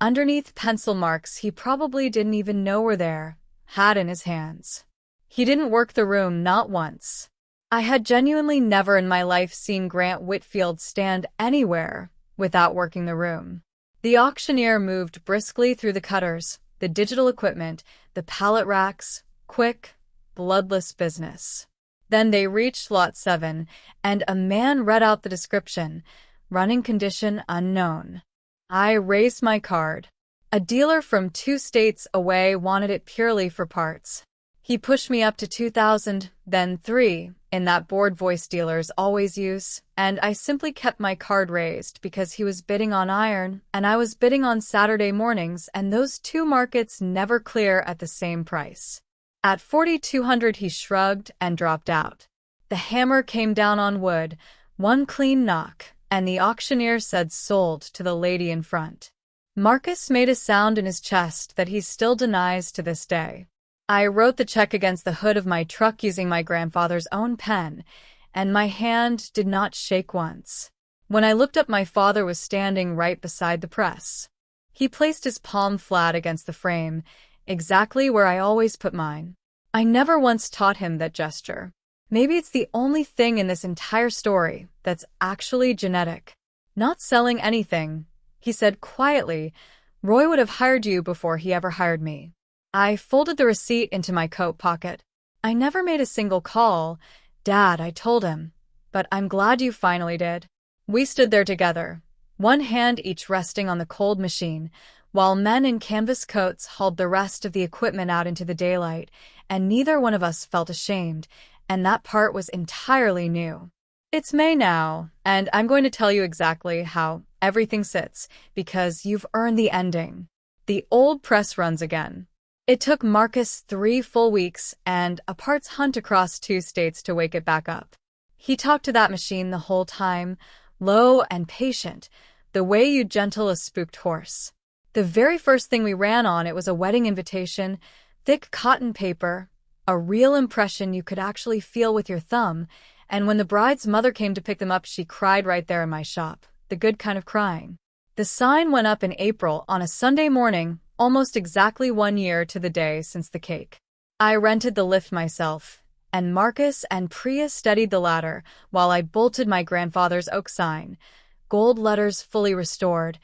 underneath pencil marks he probably didn't even know were there, hat in his hands. He didn't work the room, not once. I had genuinely never in my life seen Grant Whitfield stand anywhere without working the room. The auctioneer moved briskly through the cutters, the digital equipment, the pallet racks, quick, bloodless business. Then they reached Lot 7, and a man read out the description, running condition unknown. I raised my card. A dealer from 2 states away wanted it purely for parts. He pushed me up to 2,000, then 3, in that bored voice dealers always use, and I simply kept my card raised because he was bidding on iron, and I was bidding on Saturday mornings, and those two markets never clear at the same price. At 4,200 he shrugged and dropped out. The hammer came down on wood, one clean knock, and the auctioneer said sold to the lady in front. Marcus made a sound in his chest that he still denies to this day. I wrote the check against the hood of my truck using my grandfather's own pen, and my hand did not shake once. When I looked up, my father was standing right beside the press. He placed his palm flat against the frame, exactly where I always put mine. I never once taught him that gesture. Maybe it's the only thing in this entire story that's actually genetic. Not selling anything, he said quietly. Roy would have hired you before he ever hired me. I folded the receipt into my coat pocket. I never made a single call, Dad, I told him. But I'm glad you finally did. We stood there together, one hand each resting on the cold machine, while men in canvas coats hauled the rest of the equipment out into the daylight, and neither one of us felt ashamed, and that part was entirely new. It's May now, and I'm going to tell you exactly how everything sits, because you've earned the ending. The old press runs again. It took Marcus 3 full weeks and a parts hunt across 2 states to wake it back up. He talked to that machine the whole time, low and patient, the way you'd gentle a spooked horse. The very first thing we ran on, it was a wedding invitation, thick cotton paper, a real impression you could actually feel with your thumb, and when the bride's mother came to pick them up, she cried right there in my shop, the good kind of crying. The sign went up in April on a Sunday morning, almost exactly 1 year to the day since the cake. I rented the lift myself, and Marcus and Priya steadied the ladder while I bolted my grandfather's oak sign, gold letters fully restored,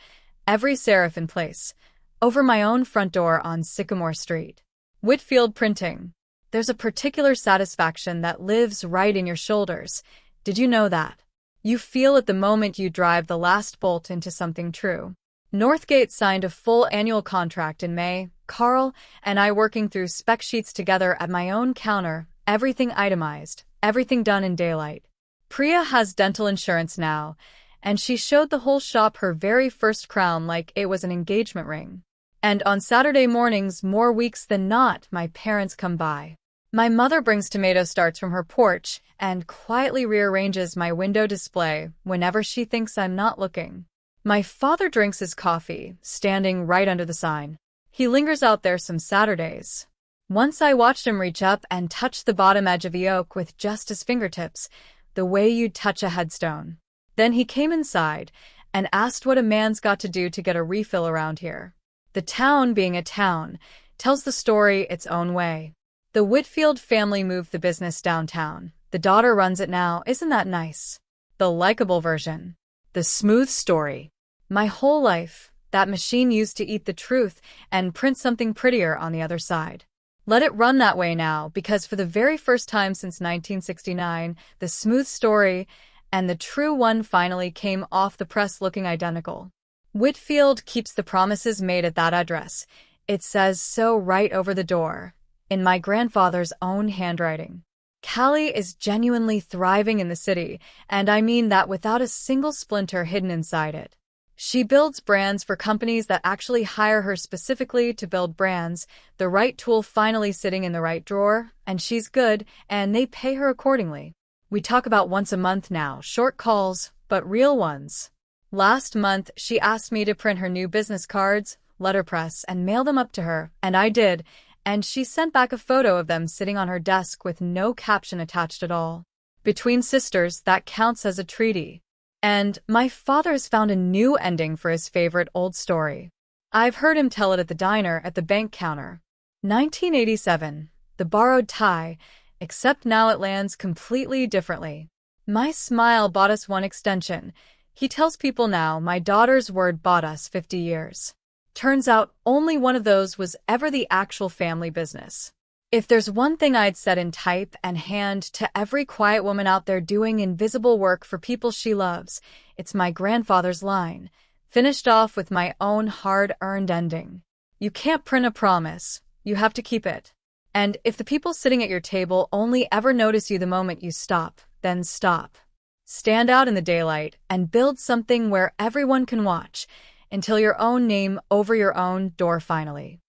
every serif in place, over my own front door on Sycamore Street. Whitfield Printing. There's a particular satisfaction that lives right in your shoulders. Did you know that? You feel it the moment you drive the last bolt into something true. Northgate signed a full annual contract in May, Carl and I working through spec sheets together at my own counter, everything itemized, everything done in daylight. Priya has dental insurance now, and she showed the whole shop her very first crown like it was an engagement ring. And on Saturday mornings, more weeks than not, my parents come by. My mother brings tomato starts from her porch and quietly rearranges my window display whenever she thinks I'm not looking. My father drinks his coffee, standing right under the sign. He lingers out there some Saturdays. Once I watched him reach up and touch the bottom edge of the oak with just his fingertips, the way you'd touch a headstone. Then he came inside and asked what a man's got to do to get a refill around here. The town, being a town, tells the story its own way. The Whitfield family moved the business downtown. The daughter runs it now. Isn't that nice? The likable version. The smooth story. My whole life, that machine used to eat the truth and print something prettier on the other side. Let it run that way now, because for the very first time since 1969, the smooth story and the true one finally came off the press looking identical. Whitfield keeps the promises made at that address. It says so right over the door, in my grandfather's own handwriting. Callie is genuinely thriving in the city, and I mean that without a single splinter hidden inside it. She builds brands for companies that actually hire her specifically to build brands, the right tool finally sitting in the right drawer, and she's good, and they pay her accordingly. We talk about once a month now, short calls, but real ones. Last month, she asked me to print her new business cards, letterpress, and mail them up to her, and I did, and she sent back a photo of them sitting on her desk with no caption attached at all. Between sisters, that counts as a treaty. And my father's found a new ending for his favorite old story. I've heard him tell it at the diner at the bank counter. 1987, The Borrowed Tie, except now it lands completely differently. My smile bought us one extension. He tells people now my daughter's word bought us 50 years. Turns out only one of those was ever the actual family business. If there's one thing I'd said in type and hand to every quiet woman out there doing invisible work for people she loves, it's my grandfather's line, finished off with my own hard-earned ending. You can't print a promise. You have to keep it. And if the people sitting at your table only ever notice you the moment you stop, then stop. Stand out in the daylight and build something where everyone can watch until your own name over your own door finally.